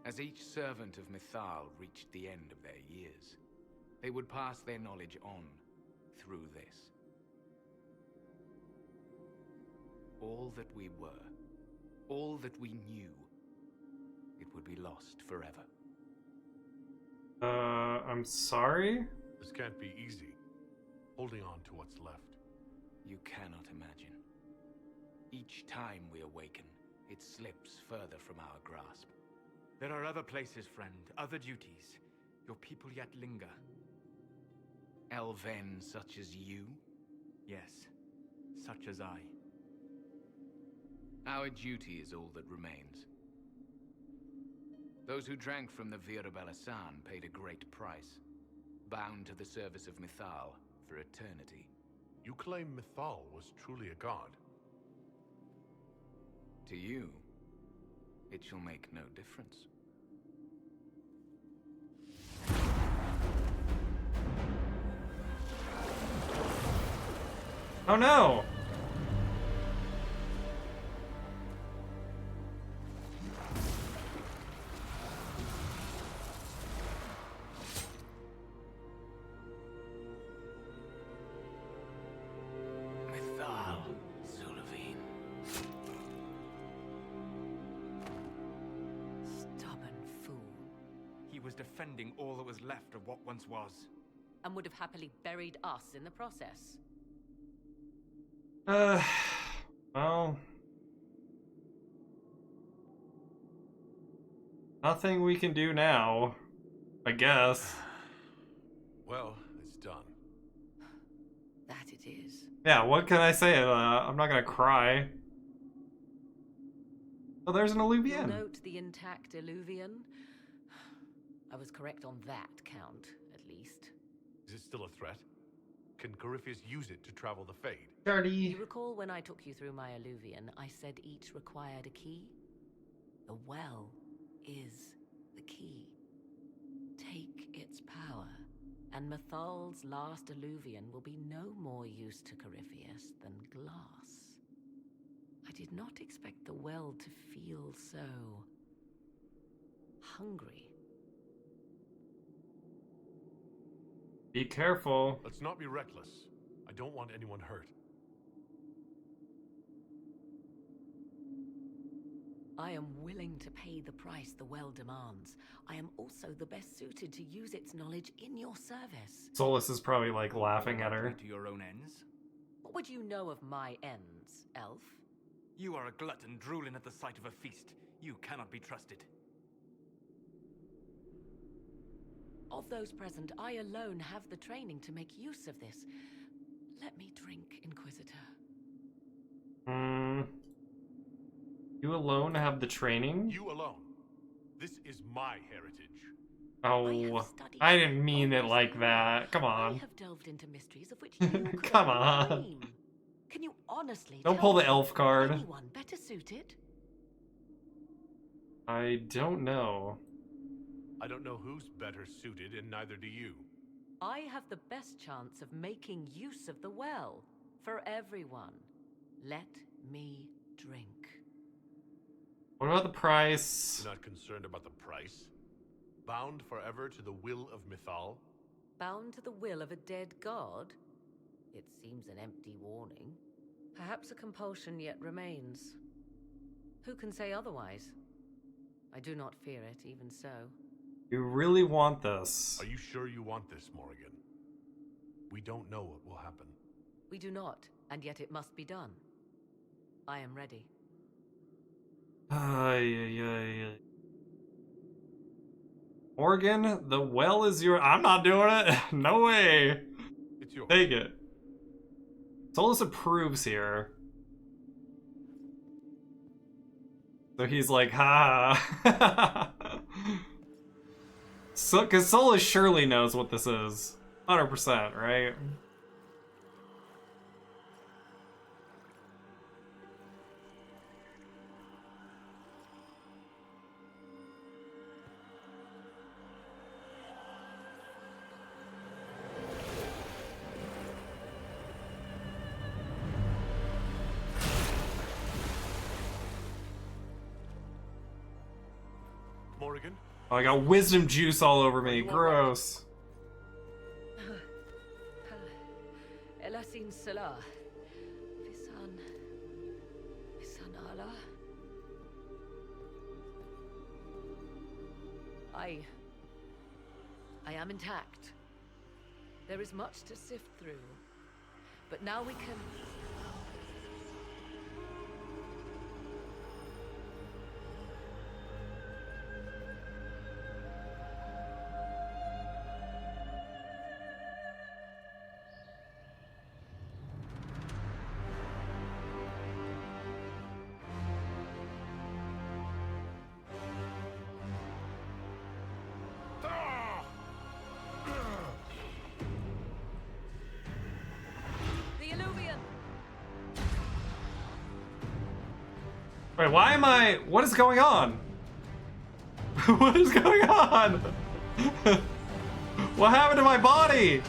As each servant of Mythal reached the end of their years, they would pass their knowledge on through this. All that we were, all that we knew, it would be lost forever. I'm sorry? This can't be easy. Holding on to what's left. You cannot imagine. Each time we awaken, it slips further from our grasp. There are other places, friend, other duties. Your people yet linger. Elven such as you? Yes, such as I. Our duty is all that remains. Those who drank from the Virabelasan paid a great price, bound to the service of Mythal for eternity. You claim Mythal was truly a god. To you, it shall make no difference. Oh no! Defending all that was left of what once was. And would have happily buried us in the process. Well... Nothing we can do now, I guess. Well, it's done. That it is. Yeah, what can I say? I'm not gonna cry. Oh, there's an Eluvian. Note the intact Eluvian. I was correct on that count, at least. Is it still a threat? Can Corypheus use it to travel the Fade? You recall when I took you through my Eluvian, I said each required a key? The well is the key. Take its power, and Mythal's last Eluvian will be no more use to Corypheus than glass. I did not expect the well to feel so... hungry. Be careful. Let's not be reckless. I don't want anyone hurt. I am willing to pay the price the well demands. I am also the best suited to use its knowledge in your service. Solus is probably like laughing at her. To your own ends? What would you know of my ends, elf? You are a glutton drooling at the sight of a feast. You cannot be trusted. Of those present, I alone have the training to make use of this. Let me drink, Inquisitor. You alone have the training? You alone. This is my heritage. Oh, I didn't mean it like that. Come I on. have delved into mysteries of which you could Come only on. dream. Can you honestly Don't tell pull the me elf card. anyone better suited? I don't know. I don't know who's better suited, and neither do you. I have the best chance of making use of the well for everyone. Let me drink. What about the price? You're not concerned about the price? Bound forever to the will of Mythal? Bound to the will of a dead god? It seems an empty warning. Perhaps a compulsion yet remains. Who can say otherwise? I do not fear it, even so. You really want this? Are you sure you want this, Morrigan? We don't know what will happen. We do not, and yet it must be done. I am ready. Morgan, the well is your. I'm not doing it. No way. It's yours. Take it. Solus approves here. So he's like, ha. So, because Solus surely knows what this is. 100%, right? Morrigan? Oh, I got wisdom juice all over me. Gross. Elasin Salah. Visan Allah. I am intact. There is much to sift through. But now we can... Wait, why am I... What is going on? What is going on? What happened to my body?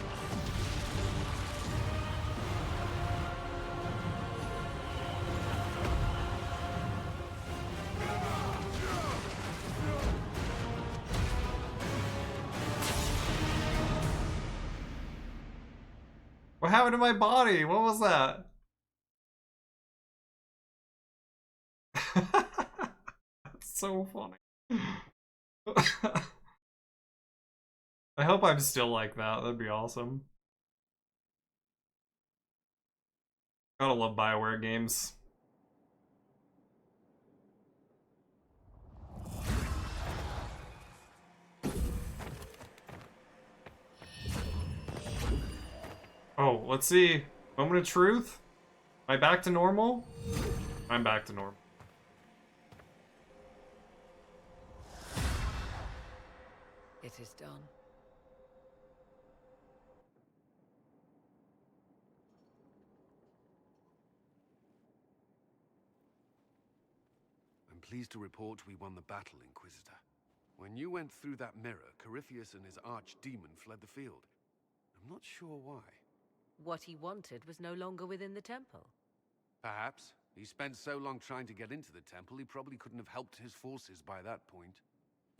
What happened to my body? What was that? That's so funny. I hope I'm still like that. That'd be awesome. Gotta love BioWare games. Oh, let's see. Moment of truth? Am I back to normal? I'm back to normal. It is done. I'm pleased to report we won the battle, Inquisitor. When you went through that mirror, Corypheus and his archdemon fled the field. I'm not sure why. What he wanted was no longer within the temple. Perhaps. He spent so long trying to get into the temple, he probably couldn't have helped his forces by that point.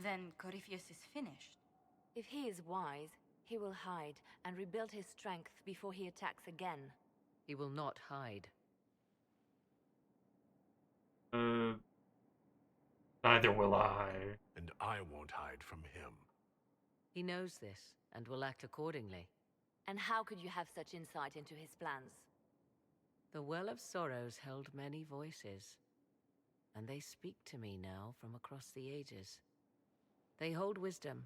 Then Corypheus is finished. If he is wise, he will hide and rebuild his strength before he attacks again. He will not hide. Neither will I. And I won't hide from him. He knows this and will act accordingly. And how could you have such insight into his plans? The Well of Sorrows held many voices, and they speak to me now from across the ages. They hold wisdom,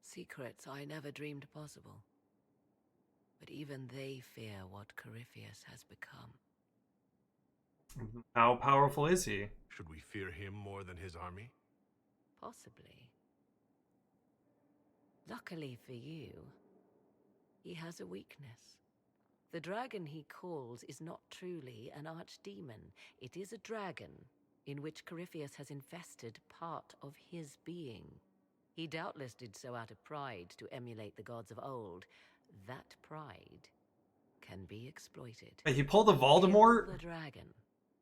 secrets I never dreamed possible. But even they fear what Corypheus has become. How powerful is he? Should we fear him more than his army? Possibly. Luckily for you, he has a weakness. The dragon he calls is not truly an archdemon. It is a dragon in which Corypheus has infested part of his being. He doubtless did so out of pride to emulate the gods of old. That pride can be exploited. Hey, he pulled a Voldemort? Kill the dragon.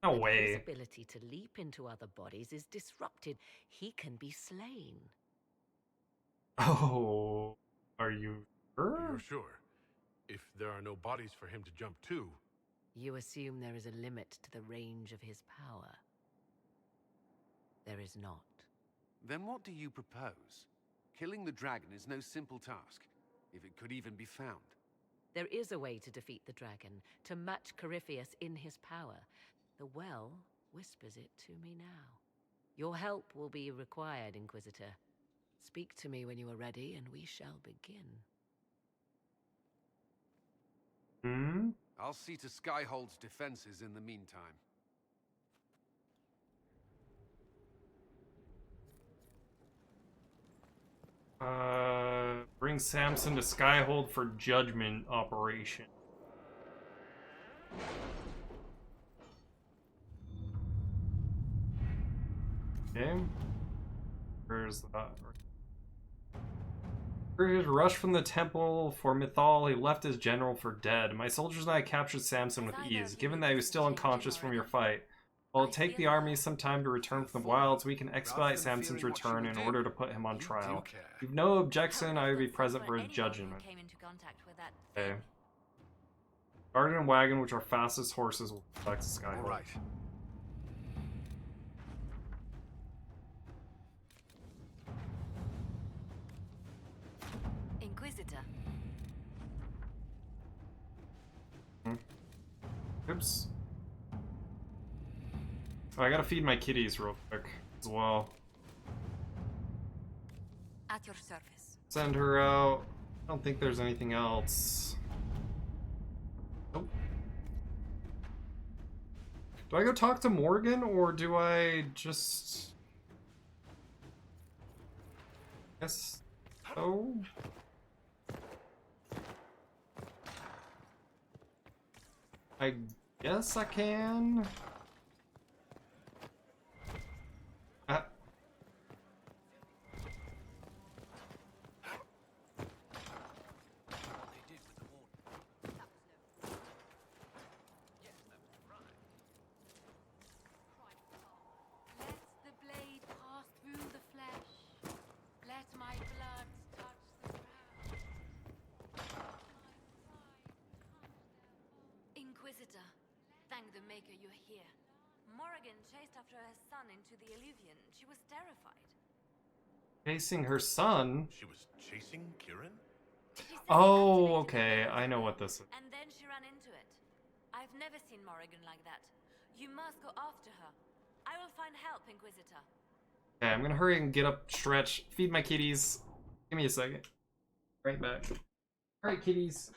No and way. His ability to leap into other bodies is disrupted. He can be slain. Oh, are you sure? You're sure? If there are no bodies for him to jump to... You assume there is a limit to the range of his power. There is not. Then what do you propose? Killing the dragon is no simple task, if it could even be found. There is a way to defeat the dragon, to match Corypheus in his power. The well whispers it to me now. Your help will be required, Inquisitor. Speak to me when you are ready, and we shall begin. I'll see to Skyhold's defenses in the meantime. Bring Samson to Skyhold for judgment operation. Okay. Where's that? His rush from the temple for Mythal, he left his general for dead. My soldiers and I captured Samson with ease, given that he was still unconscious from your fight. While it'll take the army some time to return from the wilds, we can expedite Samson's return in order to put him on trial. If you've no objection, I will be present for his judgment. Okay. Guard and wagon, which are fastest horses, will protect the Skyhold. All right. Inquisitor. Oops. Oh, I gotta feed my kitties real quick as well. At your service. Send her out. I don't think there's anything else. Nope. Do I go talk to Morgan, or do I just... Yes. Oh. I guess I can. Inquisitor, thank the Maker you're here. Morrigan chased after her son into the Illuvian. She was terrified. Chasing her son? She was chasing Kieran? Oh, okay. I know what this is. And then she ran into it. I've never seen Morrigan like that. You must go after her. I will find help, Inquisitor. Okay, I'm gonna hurry and get up, stretch, feed my kitties. Give me a second. Right back. Alright, kitties.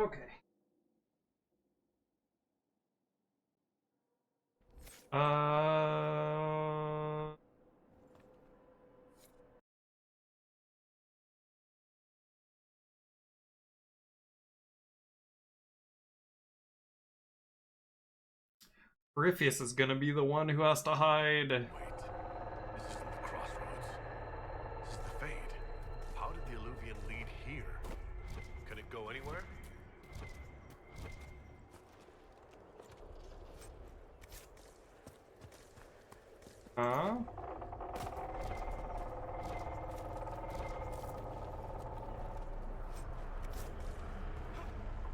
Okay. Peripheus is gonna be the one who has to hide. Wait, this isn't the crossroads. This is the Fade. How did the Illuvian lead here? Can it go anywhere? Huh?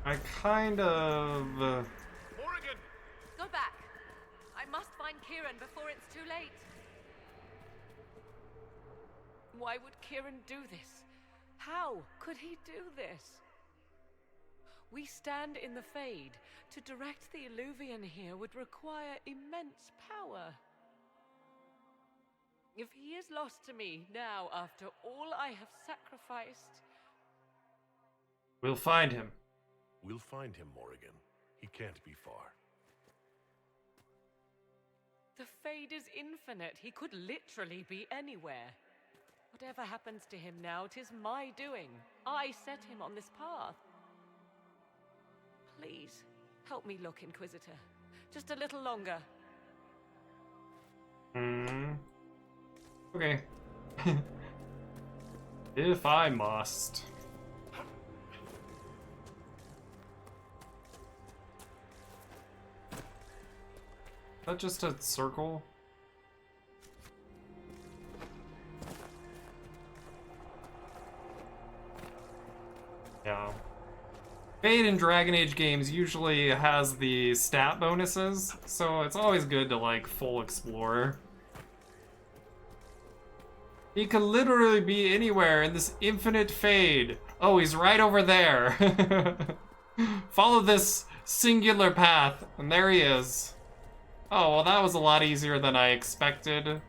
I kind of... Morrigan! Go back. I must find Kieran before it's too late. Why would Kieran do this? How could he do this? We stand in the Fade. To direct the Illuvian here would require immense power. If he is lost to me now after all I have sacrificed... We'll find him. We'll find him, Morrigan. He can't be far. The Fade is infinite. He could literally be anywhere. Whatever happens to him now, 'tis my doing. I set him on this path. Please, help me look, Inquisitor. Just a little longer. Okay. If I must. Is that just a circle? Yeah. Fate in Dragon Age games usually has the stat bonuses, so it's always good to, like, full explore. He could literally be anywhere in this infinite Fade. Oh, he's right over there. Follow this singular path, and there he is. Oh, well, that was a lot easier than I expected.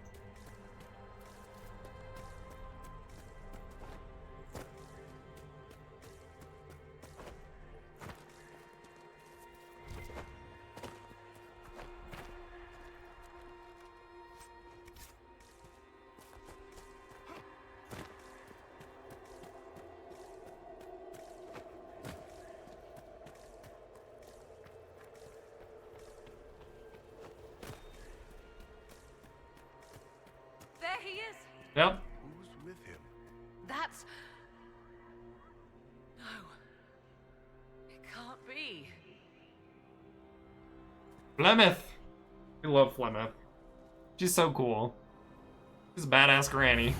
There he is! Yep. Who's with him? That's... No. It can't be. Flemeth. We love Flemeth. She's so cool. She's a badass granny.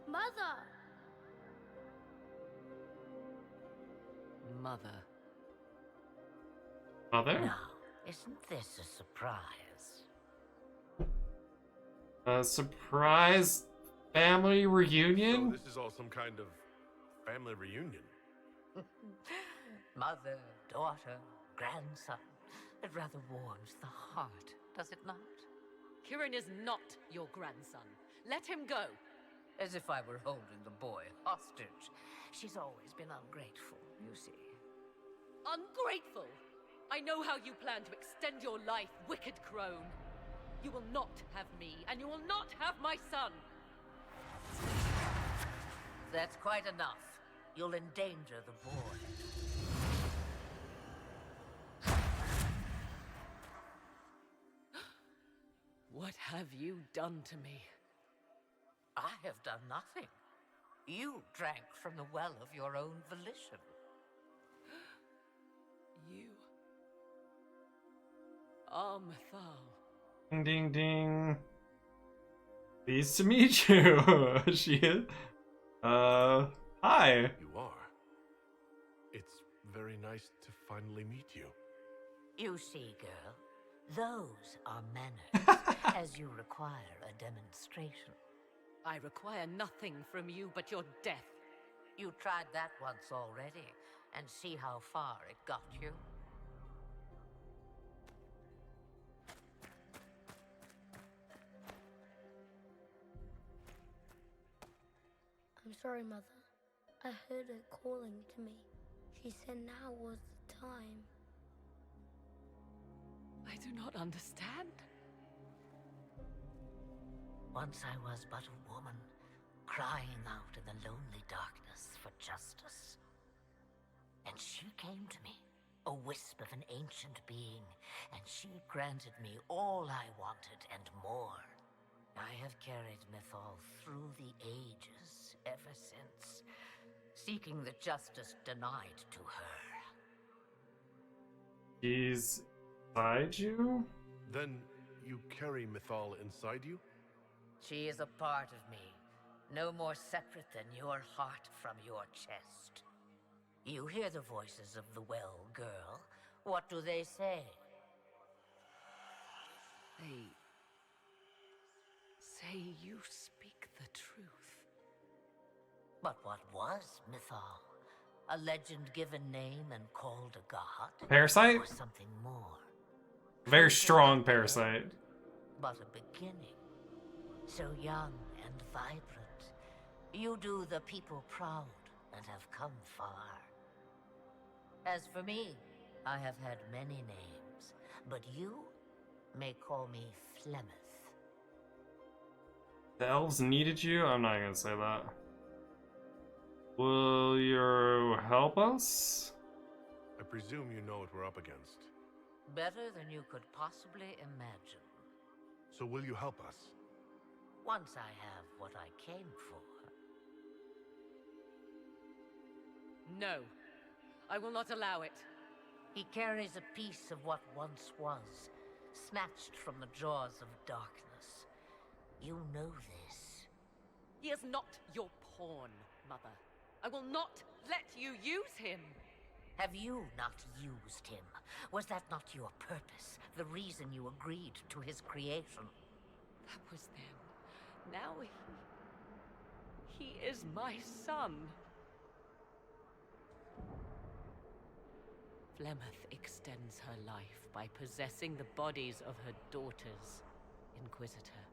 Mother! Mother. Mother? Now, isn't this a surprise? A surprise family reunion? So this is all some kind of family reunion. Mother, daughter, grandson. It rather warms the heart, does it not? Kieran is not your grandson. Let him go. As if I were holding the boy hostage. She's always been ungrateful, you see. Ungrateful! I know how you plan to extend your life, wicked crone. You will not have me, and you will not have my son. That's quite enough. You'll endanger the boy. What have you done to me? I have done nothing. You drank from the well of your own volition. You are Mithal. Ding ding ding. Pleased to meet you. She is. Hi. You are. It's very nice to finally meet you. You see, girl, those are manners, as you require a demonstration. I require nothing from you but your death. You tried that once already, and see how far it got you. I'm sorry, Mother. I heard her calling to me. She said now was the time. I do not understand. Once I was but a woman, crying out in the lonely darkness for justice. And she came to me, a wisp of an ancient being, and she granted me all I wanted and more. I have carried Mythal through the ages ever since, seeking the justice denied to her. He's inside you? Then you carry Mythal inside you? She is a part of me, no more separate than your heart from your chest. You hear the voices of the well, girl. What do they say? They say you speak the truth. But what was Mythal? A legend given name and called a god? Parasite? Or something more? Very strong parasite. But a beginning. So young and vibrant. You do the people proud and have come far. As for me, I have had many names, but you may call me Flemeth. The elves needed you? I'm not gonna say that. Will you help us? I presume you know what we're up against. Better than you could possibly imagine. So will you help us? Once I have what I came for. No, I will not allow it. He carries a piece of what once was, snatched from the jaws of darkness. You know this. He is not your pawn, Mother. I will not let you use him. Have you not used him? Was that not your purpose? The reason you agreed to his creation? That was then. Now he is my son. Flemeth extends her life by possessing the bodies of her daughters, Inquisitor.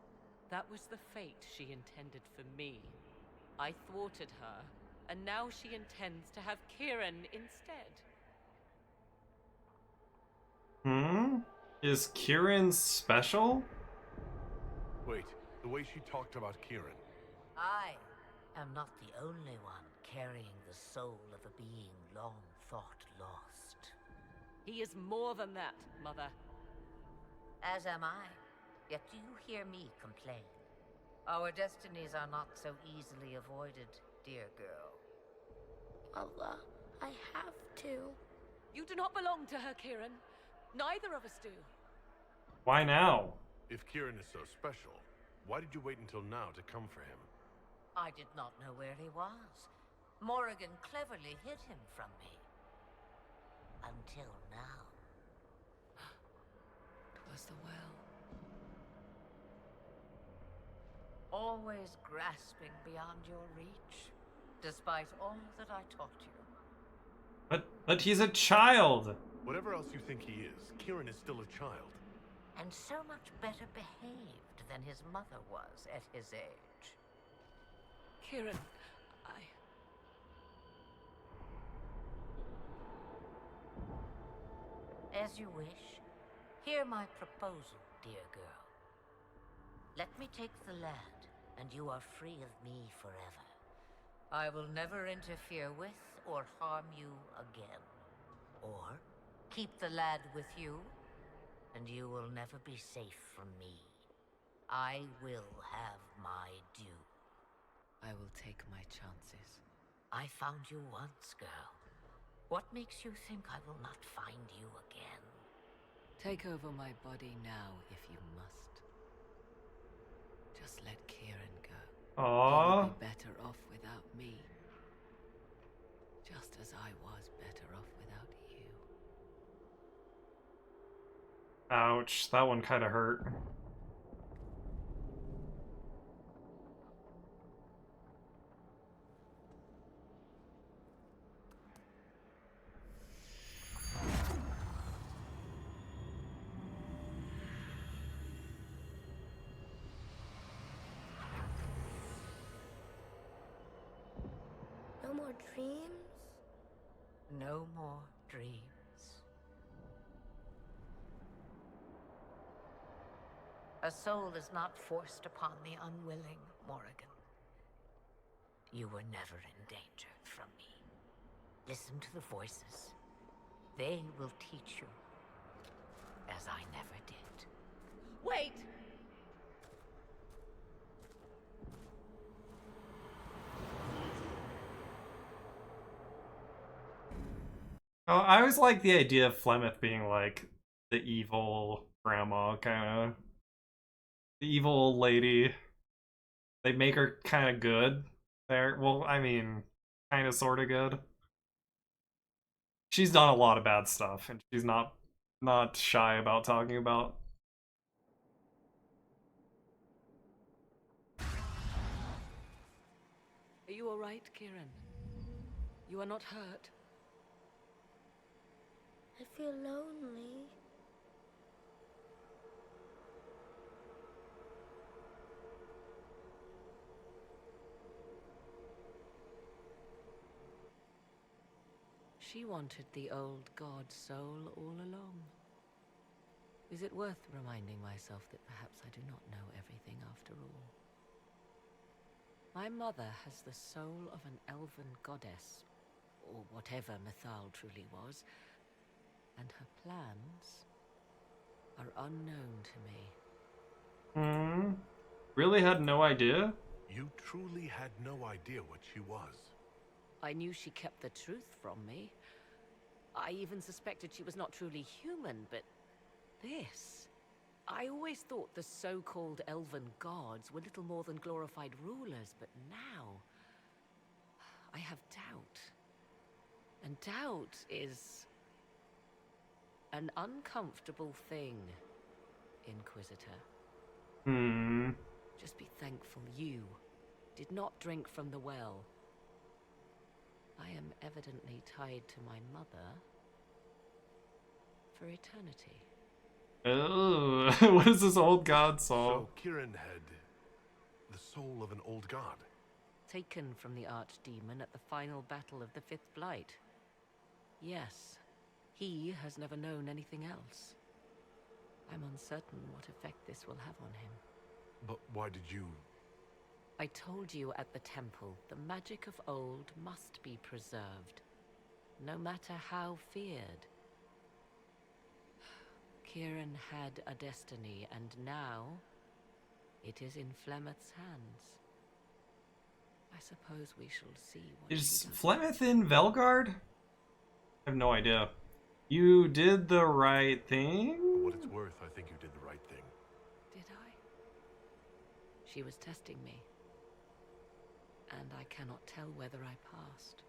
That was the fate she intended for me. I thwarted her, and now she intends to have Kieran instead. Is Kieran special? Wait, the way she talked about Kieran. I am not the only one carrying the soul of a being long thought lost. He is more than that, Mother. As am I. Yet do you hear me complain? Our destinies are not so easily avoided, dear girl. Mother, I have to. You do not belong to her, Kieran. Neither of us do. Why now? If Kieran is so special, why did you wait until now to come for him? I did not know where he was. Morrigan cleverly hid him from me. Until now. 'Twas the well. Always grasping beyond your reach, despite all that I taught you. But he's a child. Whatever else you think he is, Kieran is still a child. And so much better behaved than his mother was at his age. Kieran, As you wish. Hear my proposal, dear girl. Let me take the lad, and you are free of me forever. I will never interfere with or harm you again. Or keep the lad with you, and you will never be safe from me. I will have my due. I will take my chances. I found you once, girl. What makes you think I will not find you again? Take over my body now, if you must. Just let Kieran go. Aww. He'll be better off without me. Just as I was better off without you. Ouch, that one kind of hurt. No more dreams? No more dreams. A soul is not forced upon the unwilling, Morrigan. You were never in danger from me. Listen to the voices. They will teach you, as I never did. Wait! Oh, I always like the idea of Flemeth being like the evil grandma, kind of. The evil old lady. They make her kind of good there. Well, I mean, kind of sort of good. She's done a lot of bad stuff, and she's not shy about talking about. Are you all right, Kieran? You are not hurt? I feel lonely. She wanted the old god soul all along. Is it worth reminding myself that perhaps I do not know everything after all? My mother has the soul of an elven goddess, or whatever Mythal truly was, and her plans are unknown to me. Really had no idea? You truly had no idea what she was. I knew she kept the truth from me. I even suspected she was not truly human, but this... I always thought the so-called elven gods were little more than glorified rulers, but now... I have doubt. And doubt is... an uncomfortable thing, Inquisitor. Just be thankful you did not drink from the well. I am evidently tied to my mother for eternity. Oh, what is this old god soul? So Kieran had the soul of an old god. Taken from the archdemon at the final battle of the Fifth Blight. Yes, he has never known anything else. I'm uncertain what effect this will have on him. But why did you... I told you at the temple, the magic of old must be preserved, no matter how feared. Kieran had a destiny, and now it is in Flemeth's hands. I suppose we shall see what Is Flemeth in Velgard? I have no idea. You did the right thing? For what it's worth, I think you did the right thing. Did I? She was testing me, and I cannot tell whether I passed.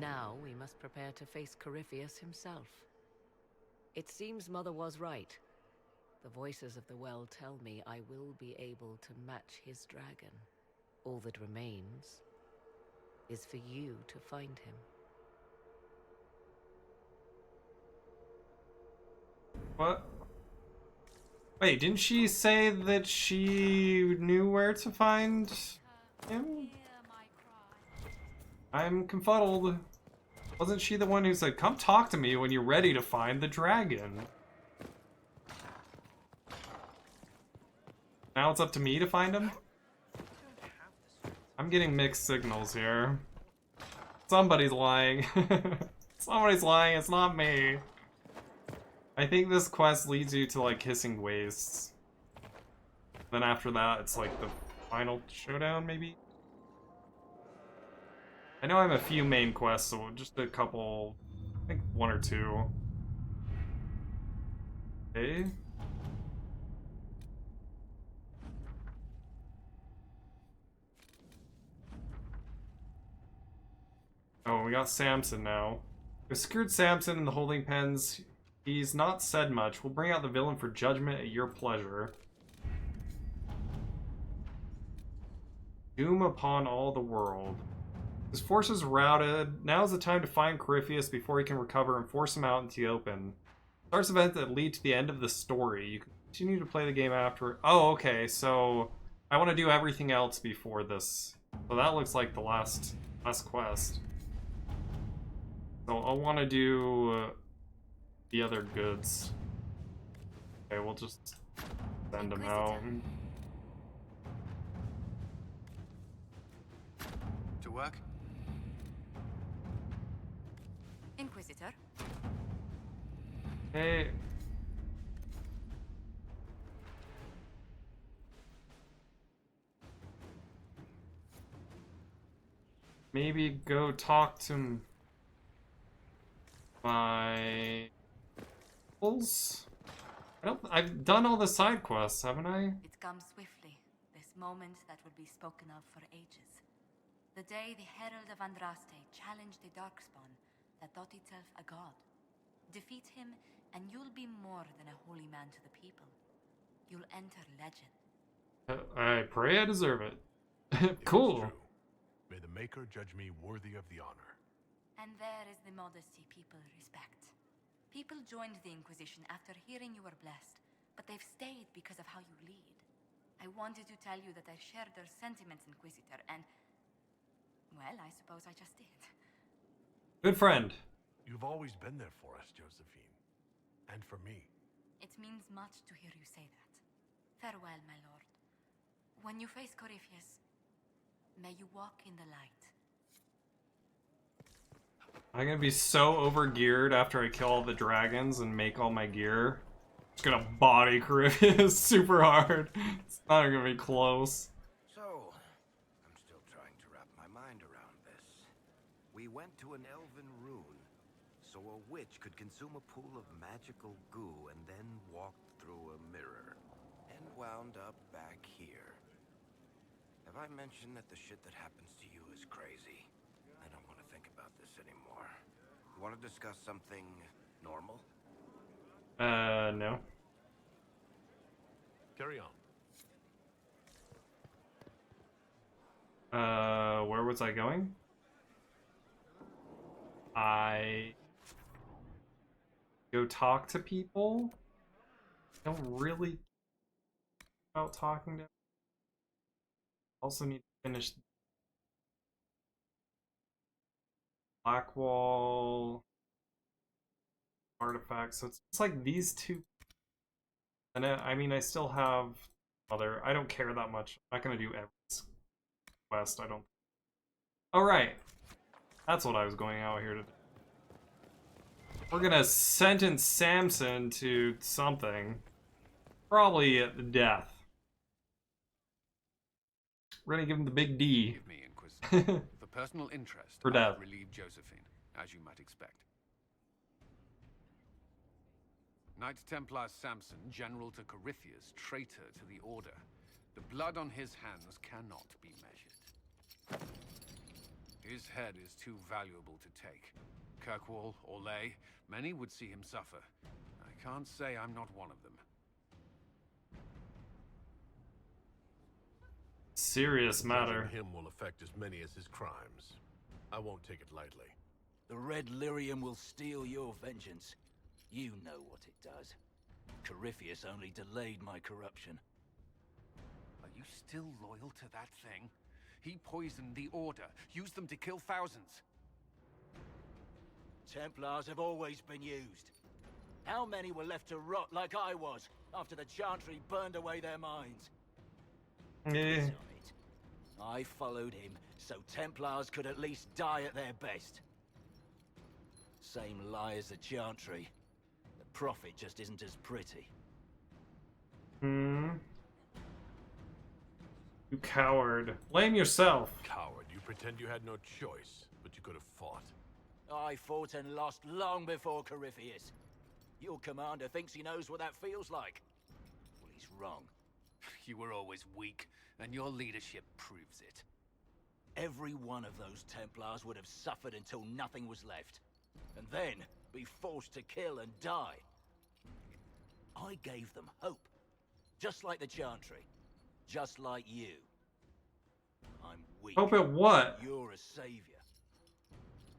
Now we must prepare to face Corypheus himself. It seems Mother was right. The voices of the well tell me I will be able to match his dragon. All that remains is for you to find him. What? Wait, didn't she say that she knew where to find him? I'm confuddled. Wasn't she the one who said, "Come talk to me when you're ready to find the dragon"? Now it's up to me to find him? I'm getting mixed signals here. Somebody's lying. Somebody's lying, it's not me. I think this quest leads you to like Hissing Wastes. Then after that, it's like the final showdown, maybe? I know I have a few main quests, so just a couple, I think one or two. Okay. Oh, we got Samson now. We secured Samson in the holding pens. He's not said much. We'll bring out the villain for judgment at your pleasure. Doom upon all the world. His forces routed. Now is the time to find Corypheus before he can recover and force him out into the open. Starts events that lead to the end of the story. You can continue to play the game after. Oh, okay, so I want to do everything else before this. So that looks like the last quest. So I want to do the other goods. Okay, we'll just send them out. To work? Inquisitor. Hey. Maybe go talk to my uncles? I've done all the side quests, haven't I? It comes swiftly, this moment that would be spoken of for ages. The day the Herald of Andraste challenged the Darkspawn that thought itself a god. Defeat him, and you'll be more than a holy man to the people. You'll enter legend. I pray I deserve it. It Cool. is true. May the Maker judge me worthy of the honor. And there is the modesty people respect. People joined the Inquisition after hearing you were blessed, but they've stayed because of how you lead. I wanted to tell you that I shared their sentiments, Inquisitor, and... well, I suppose I just did. Good friend. You've always been there for us, Josephine. And for me. It means much to hear you say that. Farewell, my lord. When you face Corypheus, may you walk in the light. I'm gonna be so overgeared after I kill all the dragons and make all my gear. Just gonna body Corypheus super hard. It's not gonna be close. So, I'm still trying to wrap my mind around this. We went to an Elven rune, so a witch could consume a pool of magical goo and then walked through a mirror, and wound up back here. Have I mentioned that the shit that happens to you is crazy? I don't want to think about this anymore. You want to discuss something normal? No. Carry on. Where was I going? I go talk to people. I don't really care about talking to. Also need to finish Blackwall artifacts. So it's like these two. And I mean, I still have other. I don't care that much. I'm not gonna do every quest. I don't. All right, that's what I was going out here to do. We're gonna sentence Samson to something, probably death. We're gonna give him the big D. Give me, Inquisitor. For personal interest, For death. I relieve Josephine, as you might expect. Knight Templar Samson, general to Corypheus, traitor to the Order. The blood on his hands cannot be measured. His head is too valuable to take. Kirkwall, Orlais, many would see him suffer. I can't say I'm not one of them. Serious matter. Him will affect as many as his crimes. I won't take it lightly. The Red Lyrium will steal your vengeance. You know what it does. Corypheus only delayed my corruption. Are you still loyal to that thing? He poisoned the Order, used them to kill thousands. Templars have always been used. How many were left to rot like I was after the Chantry burned away their minds? Yeah. I followed him so Templars could at least die at their best. Same lie as the Chantry. The Prophet just isn't as pretty. You coward. Blame yourself. Coward, you pretend you had no choice, but you could have fought. I fought and lost long before Corypheus. Your commander thinks he knows what that feels like. Well, he's wrong. You were always weak, and your leadership proves it. Every one of those Templars would have suffered until nothing was left. And then be forced to kill and die. I gave them hope. Just like the Chantry. Just like you. I'm weak. Hope at what? You're a savior.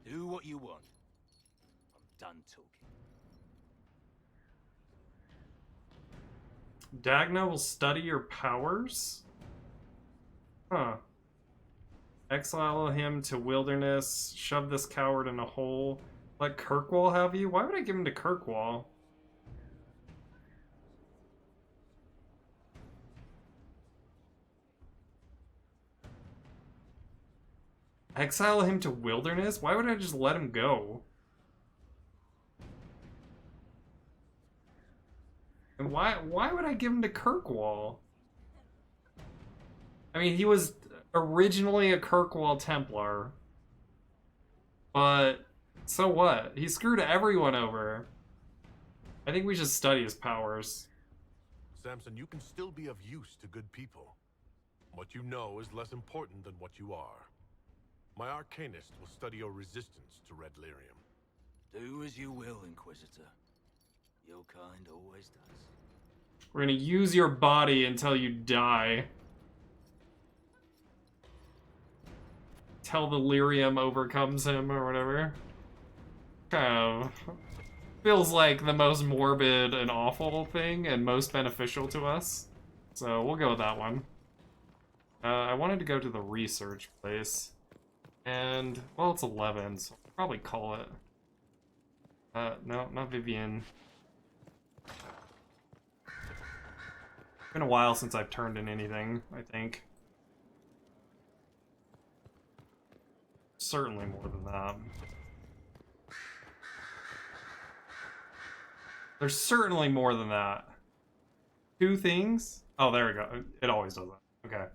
Do what you want. I'm done talking. Dagna will study your powers? Huh. Exile him to wilderness. Shove this coward in a hole. Let Kirkwall have you? Why would I give him to Kirkwall? Exile him to wilderness? Why would I just let him go? And why would I give him to Kirkwall? I mean, he was originally a Kirkwall Templar. But so what? He screwed everyone over. I think we should study his powers. Samson, you can still be of use to good people. What you know is less important than what you are. My Arcanist will study your resistance to Red Lyrium. Do as you will, Inquisitor. Your kind always does. We're gonna use your body until you die. Till the lyrium overcomes him or whatever. Kind of feels like the most morbid and awful thing and most beneficial to us. So we'll go with that one. I wanted to go to the research place. And, well, it's 11, so I'll probably call it. No, not Vivian. It's been a while since I've turned in anything, I think. Certainly more than that. There's certainly more than that. 2 things? Oh, there we go. It always does that. Okay.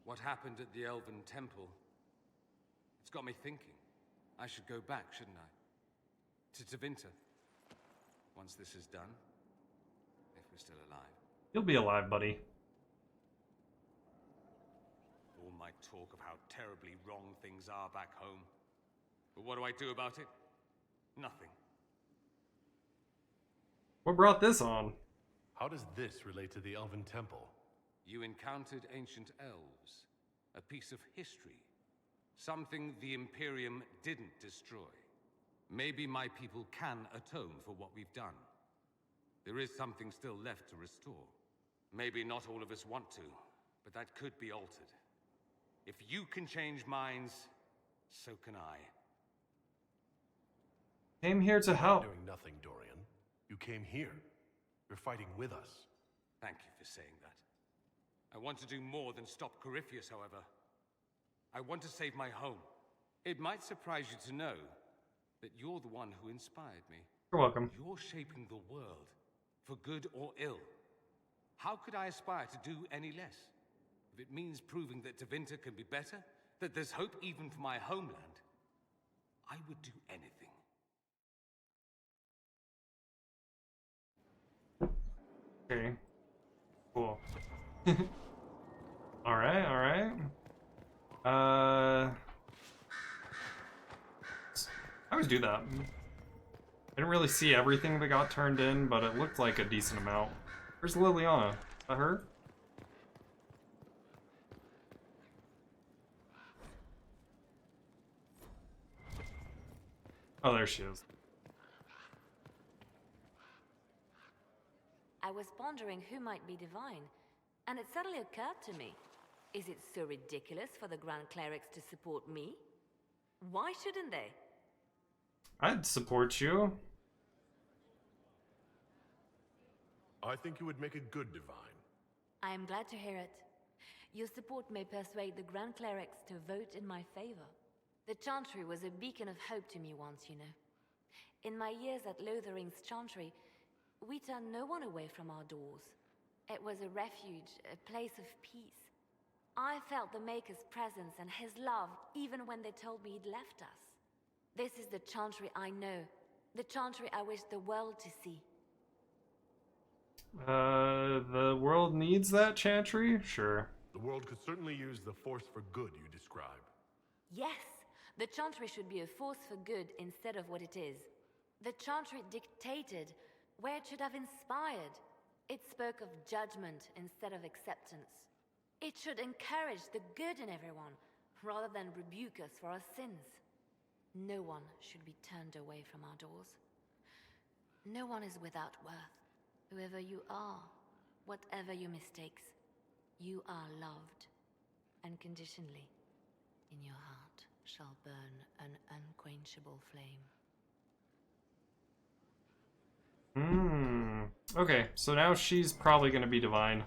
What happened at the Elven Temple? It's got me thinking. I should go back, shouldn't I? To Tevinter. Once this is done. If we're still alive. You'll be alive, buddy. All my talk of how terribly wrong things are back home. But what do I do about it? Nothing. What brought this on? How does this relate to the Elven Temple? You encountered ancient elves. A piece of history. Something the Imperium didn't destroy. Maybe my people can atone for what we've done. There is something still left to restore. Maybe not all of us want to, but that could be altered. If you can change minds, so can I. Came here to help. You're doing nothing, Dorian. You came here. You're fighting with us. Thank you for saying that. I want to do more than stop Corypheus, however. I want to save my home. It might surprise you to know that you're the one who inspired me. You're welcome. You're shaping the world, for good or ill. How could I aspire to do any less? If it means proving that Tevinter can be better, that there's hope even for my homeland, I would do anything. Okay. Cool. Alright, alright. I always do that. I didn't really see everything that got turned in, but it looked like a decent amount. Where's Liliana? Is that her? Oh, there she is. I was pondering who might be divine, and it suddenly occurred to me. Is it so ridiculous for the Grand Clerics to support me? Why shouldn't they? I'd support you. I think you would make a good divine. I am glad to hear it. Your support may persuade the Grand Clerics to vote in my favor. The Chantry was a beacon of hope to me once, you know. In my years at Lothering's Chantry, we turned no one away from our doors. It was a refuge, a place of peace. I felt the Maker's presence and his love even when they told me he'd left us. This is the Chantry I know. The Chantry I wish the world to see. The world needs that Chantry? Sure. The world could certainly use the force for good you describe. Yes, the Chantry should be a force for good instead of what it is. The Chantry dictated where it should have inspired. It spoke of judgment instead of acceptance. It should encourage the good in everyone, rather than rebuke us for our sins. No one should be turned away from our doors. No one is without worth, whoever you are, whatever your mistakes. You are loved, unconditionally. In your heart shall burn an unquenchable flame. Okay, so now she's probably gonna be divine.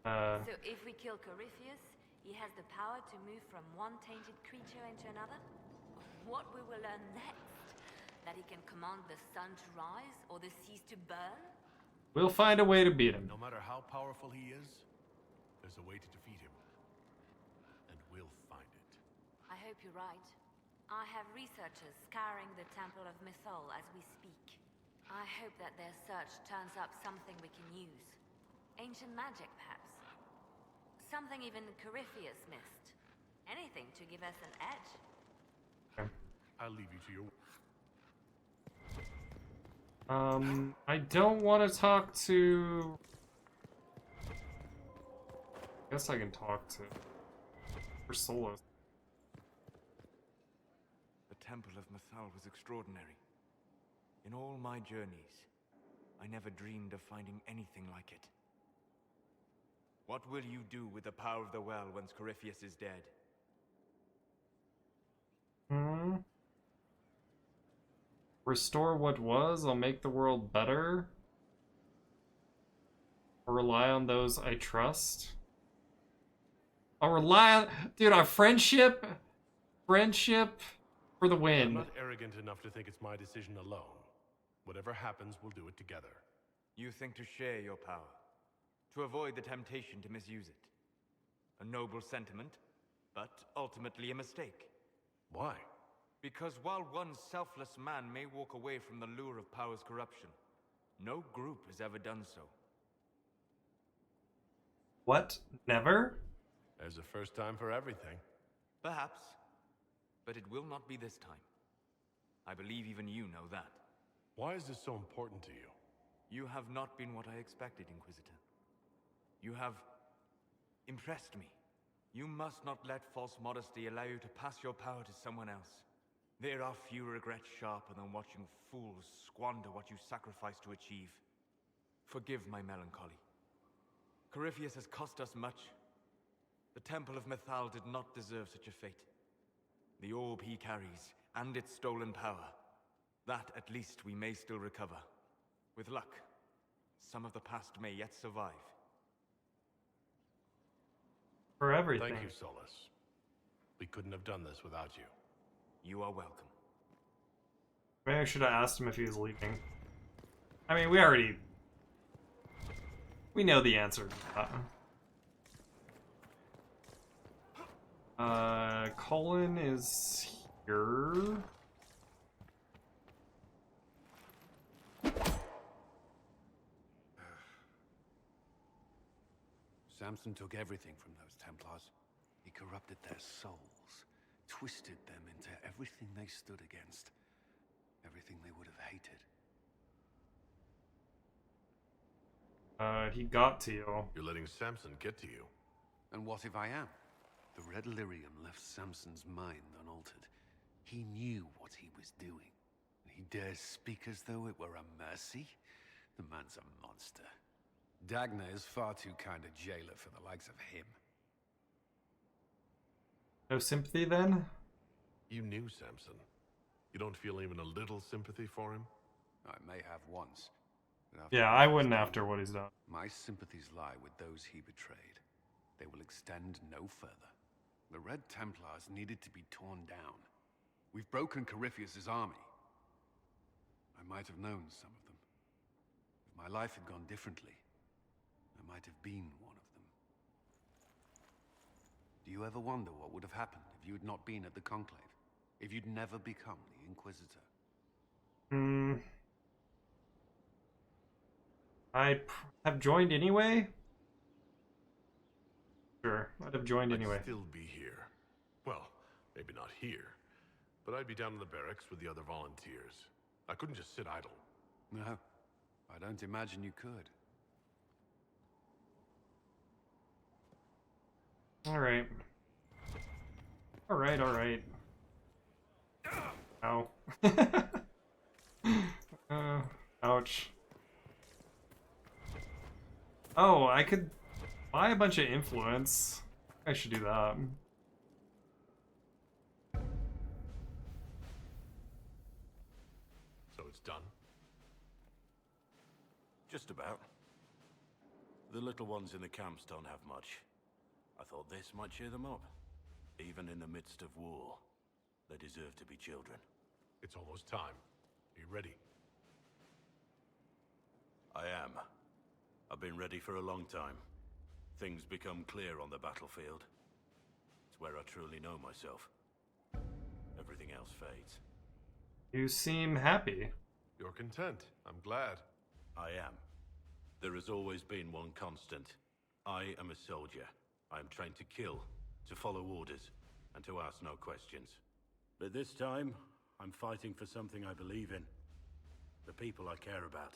So if we kill Corypheus, he has the power to move from one tainted creature into another? What we will learn next? That he can command the sun to rise or the seas to burn? We'll find a way to beat him. No matter how powerful he is, there's a way to defeat him. And we'll find it. I hope you're right. I have researchers scouring the Temple of Mythal as we speak. I hope that their search turns up something we can use. Ancient magic, perhaps. Something even Corypheus missed. Anything to give us an edge. Okay. I'll leave you to your... I don't want to talk to... I guess I can talk to... For Solos. The Temple of Mythal was extraordinary. In all my journeys, I never dreamed of finding anything like it. What will you do with the power of the well once Corypheus is dead? Restore what was, I'll make the world better. Or rely on those I trust. I'll rely on... Dude, our friendship... Friendship for the win. I'm not arrogant enough to think it's my decision alone. Whatever happens, we'll do it together. You think to share your power, to avoid the temptation to misuse it. A noble sentiment, but ultimately a mistake. Why? Because while one selfless man may walk away from the lure of power's corruption, no group has ever done so. What? Never? There's a first time for everything. Perhaps, but it will not be this time. I believe even you know that. Why is this so important to you? You have not been what I expected, Inquisitor. You have impressed me. You must not let false modesty allow you to pass your power to someone else. There are few regrets sharper than watching fools squander what you sacrifice to achieve. Forgive my melancholy. Corypheus has cost us much. The Temple of Mythal did not deserve such a fate. The orb he carries, and its stolen power, that at least we may still recover. With luck, some of the past may yet survive. For everything. Thank you, Solus. We couldn't have done this without you. You are welcome. Maybe I should have asked him if he was leaving. I mean, we already... We know the answer to that. Colin is here. Samson took everything from those Templars. He corrupted their souls, twisted them into everything they stood against, everything they would have hated. He got to you. You're letting Samson get to you. And what if I am? The red lyrium left Samson's mind unaltered. He knew what he was doing. He dares speak as though it were a mercy? The man's a monster. Dagna is far too kind a jailer for the likes of him. No sympathy then? You knew Samson. You don't feel even a little sympathy for him? I may have once. But after Yeah, I wouldn't after what he's done. My sympathies lie with those he betrayed. They will extend no further. The Red Templars needed to be torn down. We've broken Corypheus' army. I might have known some of them. If my life had gone differently, I might have been one of them. Do you ever wonder what would have happened if you had not been at the Conclave? If you'd never become the Inquisitor? I have joined anyway? Sure, I'd have joined anyway. I'd still be here. Well, maybe not here. But I'd be down in the barracks with the other volunteers. I couldn't just sit idle. No, I don't imagine you could. Alright. Alright. Ow. Oh, I could buy a bunch of influence. I should do that. So it's done? Just about. The little ones in the camps don't have much. I thought this might cheer them up. Even in the midst of war, they deserve to be children. It's almost time. Are you ready? I am. I've been ready for a long time. Things become clear on the battlefield. It's where I truly know myself. Everything else fades. You seem happy. You're content. I'm glad. I am. There has always been one constant. I am a soldier. I am trained to kill, to follow orders, and to ask no questions. But this time, I'm fighting for something I believe in. The people I care about.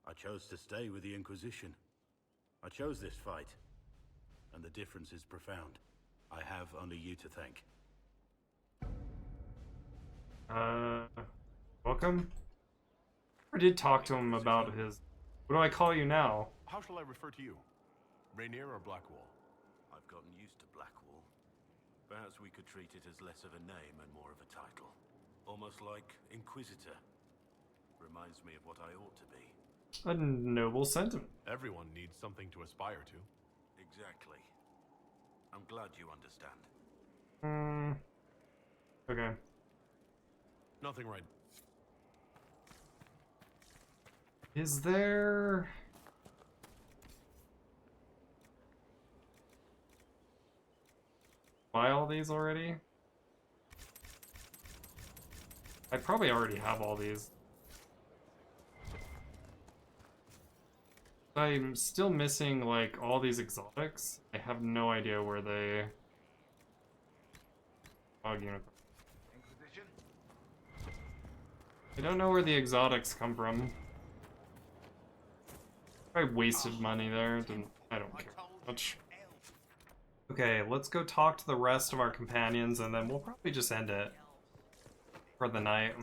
I chose to stay with the Inquisition. I chose this fight. And the difference is profound. I have only you to thank. Welcome? I did talk to him about his... What do I call you now? How shall I refer to you? Rainier or Blackwall? I've gotten used to Blackwall. Perhaps we could treat it as less of a name and more of a title. Almost like Inquisitor. Reminds me of what I ought to be. A noble sentiment. Everyone needs something to aspire to. Exactly. I'm glad you understand. Okay. Nothing right. Is there... Buy all these already? I probably already have all these. I'm still missing, like, all these exotics. I have no idea where they... Dog unicorn. I don't know where the exotics come from. I wasted money there. I don't care much. Okay, let's go talk to the rest of our companions, and then we'll probably just end it for the night.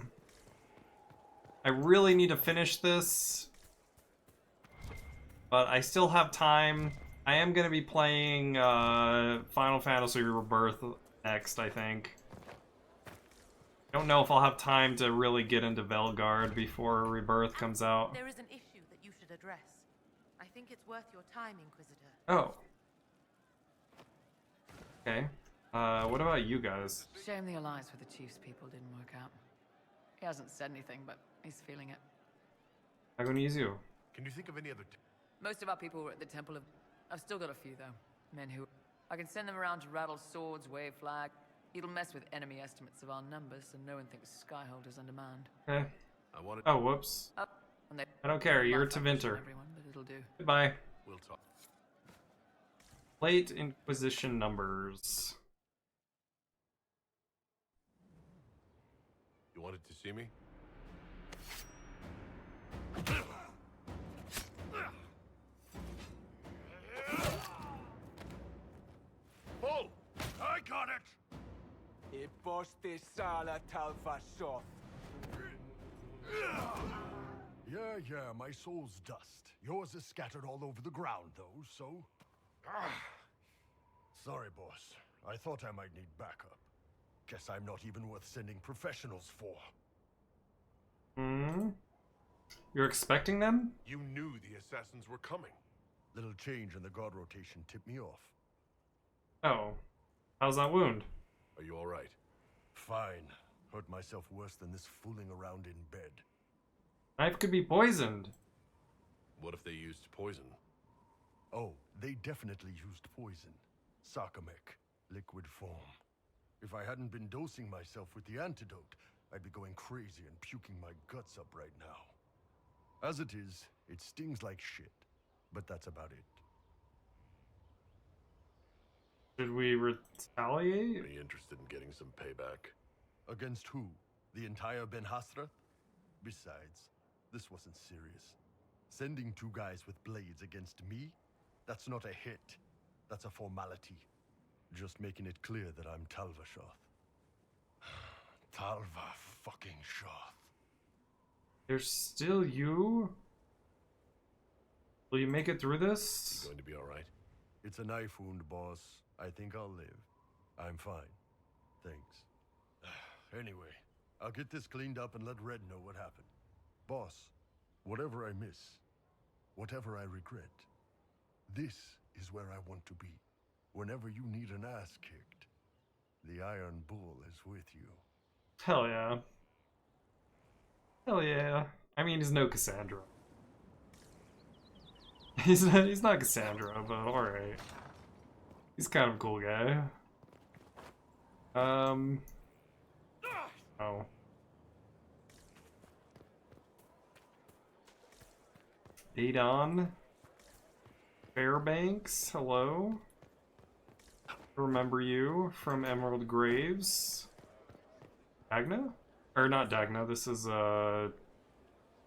I really need to finish this, but I still have time. I am going to be playing Final Fantasy Rebirth next, I think. I don't know if I'll have time to really get into Velgard before Rebirth comes out. There is an issue that you should address. I think it's worth your time, Inquisitor. Oh. Okay. What about you guys? Shame the alliance with the Chief's people didn't work out. He hasn't said anything, but he's feeling it. I'm gonna use you. Can you think of any other... Most of our people were at the Temple of... I've still got a few, though. Men who... I can send them around to rattle swords, wave flag. It'll mess with enemy estimates of our numbers, so no one thinks Skyhold is undermanned. Okay. I wanted... Oh, whoops. And they... I don't care, you're to Vinter. Everyone, but it'll do. Goodbye. We'll talk. Late Inquisition numbers. You wanted to see me? Pull! I got it! Iposte sala talvashoth. Yeah, my soul's dust. Yours is scattered all over the ground, though, so... Sorry, boss. I thought I might need backup. Guess I'm not even worth sending professionals for. You're expecting them? You knew the assassins were coming. Little change in the guard rotation tipped me off. Oh. How's that wound? Are you alright? Fine. Hurt myself worse than this fooling around in bed. Knife could be poisoned. What if they used poison? Oh, they definitely used poison. Sarcomec, liquid form. If I hadn't been dosing myself with the antidote, I'd be going crazy and puking my guts up right now. As it is, it stings like shit, but that's about it. Should we retaliate? Are you interested in getting some payback? Against who? The entire Ben Hasrath? Besides, this wasn't serious. Sending two guys with blades against me? That's not a hit. That's a formality. Just making it clear that I'm Talvashoth. Talva fucking Shoth. There's still you? Will you make it through this? You going to be alright? It's a knife wound, boss. I think I'll live. I'm fine. Thanks. Anyway, I'll get this cleaned up and let Red know what happened. Boss, whatever I miss, whatever I regret, this is where I want to be. Whenever you need an ass kicked, the Iron Bull is with you. Hell yeah. Hell yeah. I mean, he's no Cassandra. He's not Cassandra, but alright. He's kind of a cool guy. Oh. Adon. Fairbanks, hello. Remember you from Emerald Graves. Dagna? Or not Dagna, this is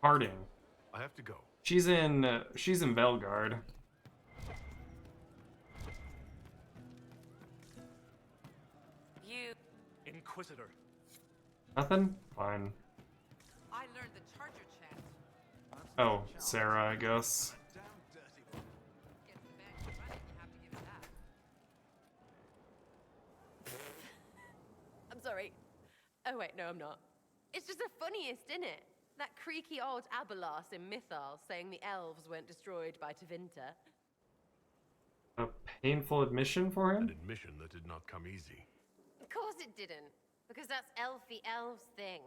Harding. I have to go. She's in Velgard. You Inquisitor. Nothing? Fine. I learned the Charger chant. Oh, Sarah, I guess. I'm sorry. Oh wait, no I'm not. It's just the funniest, isn't it? That creaky old Abelas in Mythal saying the elves weren't destroyed by Tevinter. A painful admission for him? An admission that did not come easy. Of course it didn't. Because that's elfy elves thing.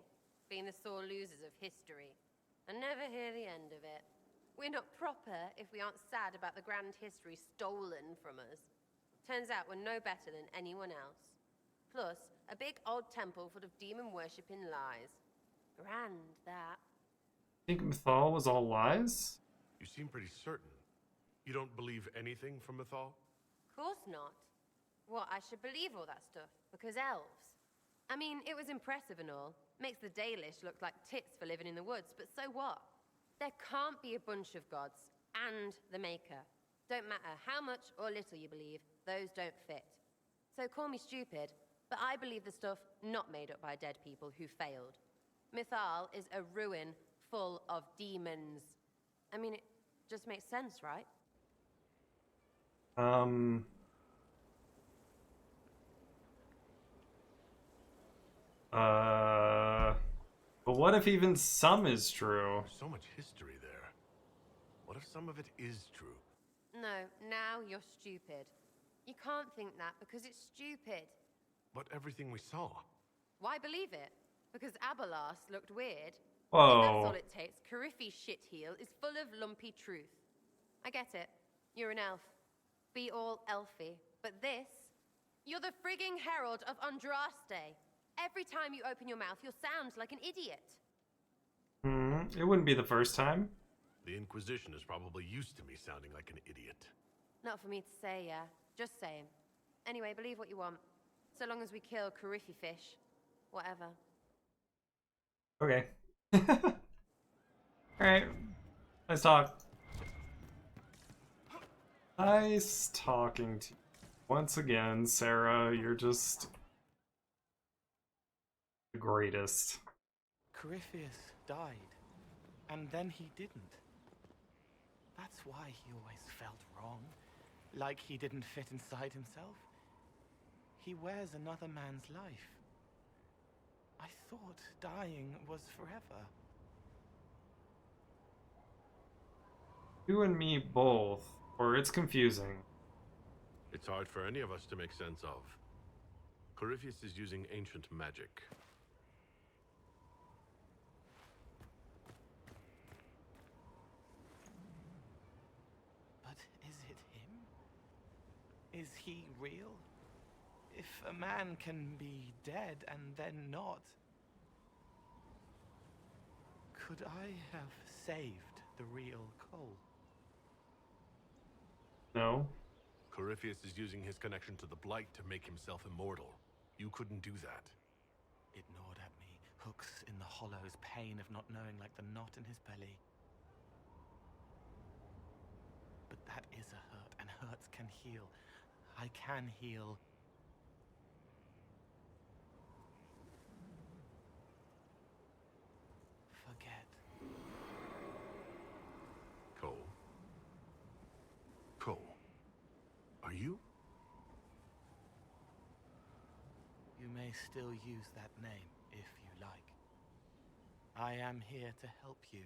Being the sore losers of history. And never hear the end of it. We're not proper if we aren't sad about the grand history stolen from us. Turns out we're no better than anyone else. Plus, a big old temple full of demon-worshipping lies. Grand, that. Think Mythal was all lies? You seem pretty certain. You don't believe anything from Mythal? Course not. What, I should believe all that stuff? Because elves? I mean, it was impressive and all. Makes the Dalish look like tits for living in the woods, but so what? There can't be a bunch of gods and the Maker. Don't matter how much or little you believe, those don't fit. So call me stupid, but I believe the stuff not made up by dead people who failed. Mythal is a ruin full of demons. I mean, it just makes sense, right? But what if even some is true? There's so much history there. What if some of it is true? No, now you're stupid. You can't think that because it's stupid. But everything we saw. Why believe it? Because Abelas looked weird? Whoa. If that's all it takes, Cariffi's shitheel is full of lumpy truth. I get it. You're an elf. Be all elfy. But this? You're the frigging herald of Andraste. Every time you open your mouth, you'll sound like an idiot. It wouldn't be the first time. The Inquisition is probably used to me sounding like an idiot. Not for me to say, yeah. Just saying. Anyway, believe what you want. So long as we kill Cariffi fish. Whatever. Okay. Alright. Nice talk. Nice talking to you. Once again, Sarah, you're just the greatest. Corypheus died, and then he didn't. That's why he always felt wrong, like he didn't fit inside himself. He wears another man's life. I thought dying was forever. You and me both, or it's confusing. It's hard for any of us to make sense of. Corypheus is using ancient magic. But is it him? Is he real? If a man can be dead and then not, could I have saved the real Cole? No. Corypheus is using his connection to the Blight to make himself immortal. You couldn't do that. It gnawed at me, hooks in the hollows, pain of not knowing like the knot in his belly. But that is a hurt, and hurts can heal. I can heal. Cole, you? You may still use that name if you like. I am here to help you.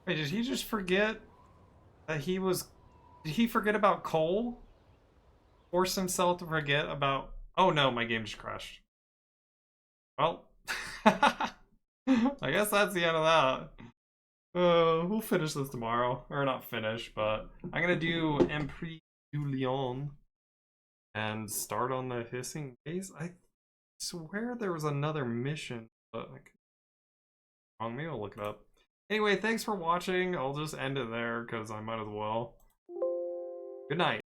Wait, did he just forget that he was... Did he forget about Cole? Force himself to forget about... Oh no, my game just crashed. Well, I guess that's the end of that. We'll finish this tomorrow. Or not finish, but I'm gonna do Empire du Lion and start on the hissing base. I swear there was another mission, but wrong. Maybe I'll look it up. Anyway, thanks for watching. I'll just end it there because I might as well. Good night.